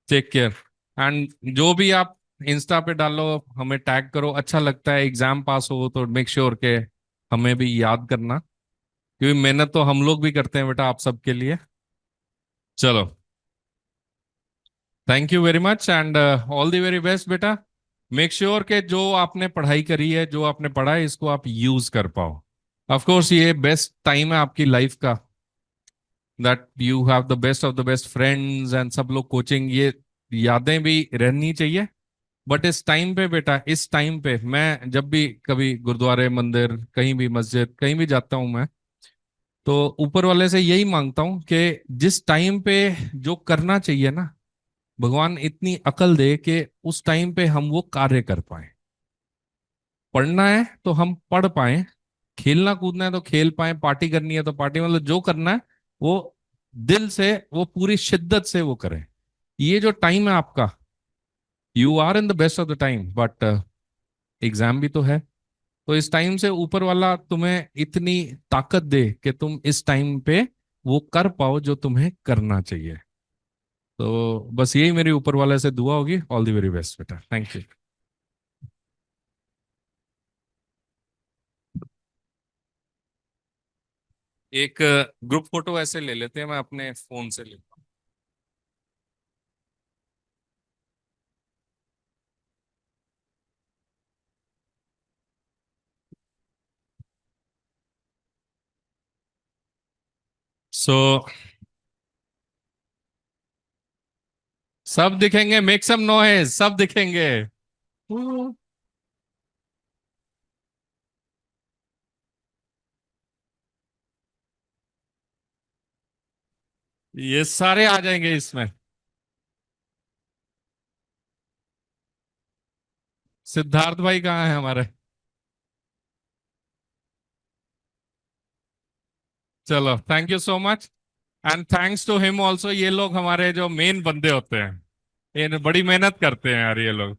take care. And जो भी आप इंस्टा पे डालो, हमें टैग करो। अच्छा लगता है एग्जाम पास हो तो मेक श्योर के हमें भी याद करना, क्योंकि मेहनत तो हम लोग भी करते हैं बेटा आप सबके लिए। चलो, thank you very much and all the very best बेटा। मेक श्योर के जो आपने पढ़ाई करी है, जो आपने पढ़ा है, इसको आप यूज कर पाओ। ऑफ कोर्स ये बेस्ट टाइम है आपकी लाइफ का, that you have the best of the best friends and सब लोग कोचिंग, ये यादें भी रहनी चाहिए। बट इस टाइम पे बेटा, इस टाइम पे मैं जब भी कभी गुरुद्वारे, मंदिर, कहीं भी मस्जिद, कहीं भी जाता हूं मैं, तो ऊपर वाले से यही मांगता हूं कि जिस टाइम पे जो करना चाहिए ना, भगवान इतनी अकल दे कि उस टाइम पे हम वो कार्य कर पाए। पढ़ना है तो हम पढ़ पाए, खेलना कूदना है तो खेल पाए, पार्टी करनी है तो पार्टी, मतलब जो करना है वो दिल से, वो पूरी शिद्दत से वो करें। ये जो टाइम है आपका, you are in the best of the time, but exam भी तो है। तो इस टाइम से ऊपर वाला तुम्हें इतनी ताकत दे कि तुम इस टाइम पे वो कर पाओ जो तुम्हें करना चाहिए। तो बस यही मेरी ऊपर वाले से दुआ होगी। ऑल द वेरी बेस्ट बेटा, थैंक यू। एक ग्रुप फोटो ऐसे ले लेते हैं, मैं अपने फोन से लेता हूँ। सो सब दिखेंगे, मेक सम नॉइज, सब दिखेंगे। ये सारे आ जाएंगे इसमें। सिद्धार्थ भाई कहाँ है हमारे? चलो, thank you so much and thanks to him also. ये लोग हमारे जो मेन बंदे होते हैं, ये बड़ी मेहनत करते हैं यार ये लोग।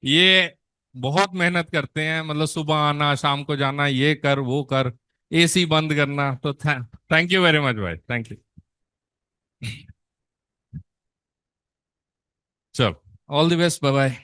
ये बहुत मेहनत करते हैं, मतलब सुबह आना, शाम को जाना, ये कर वो कर, एसी बंद करना। तो थैंक यू वेरी मच भाई, थैंक यू। चलो, all the best, bye bye.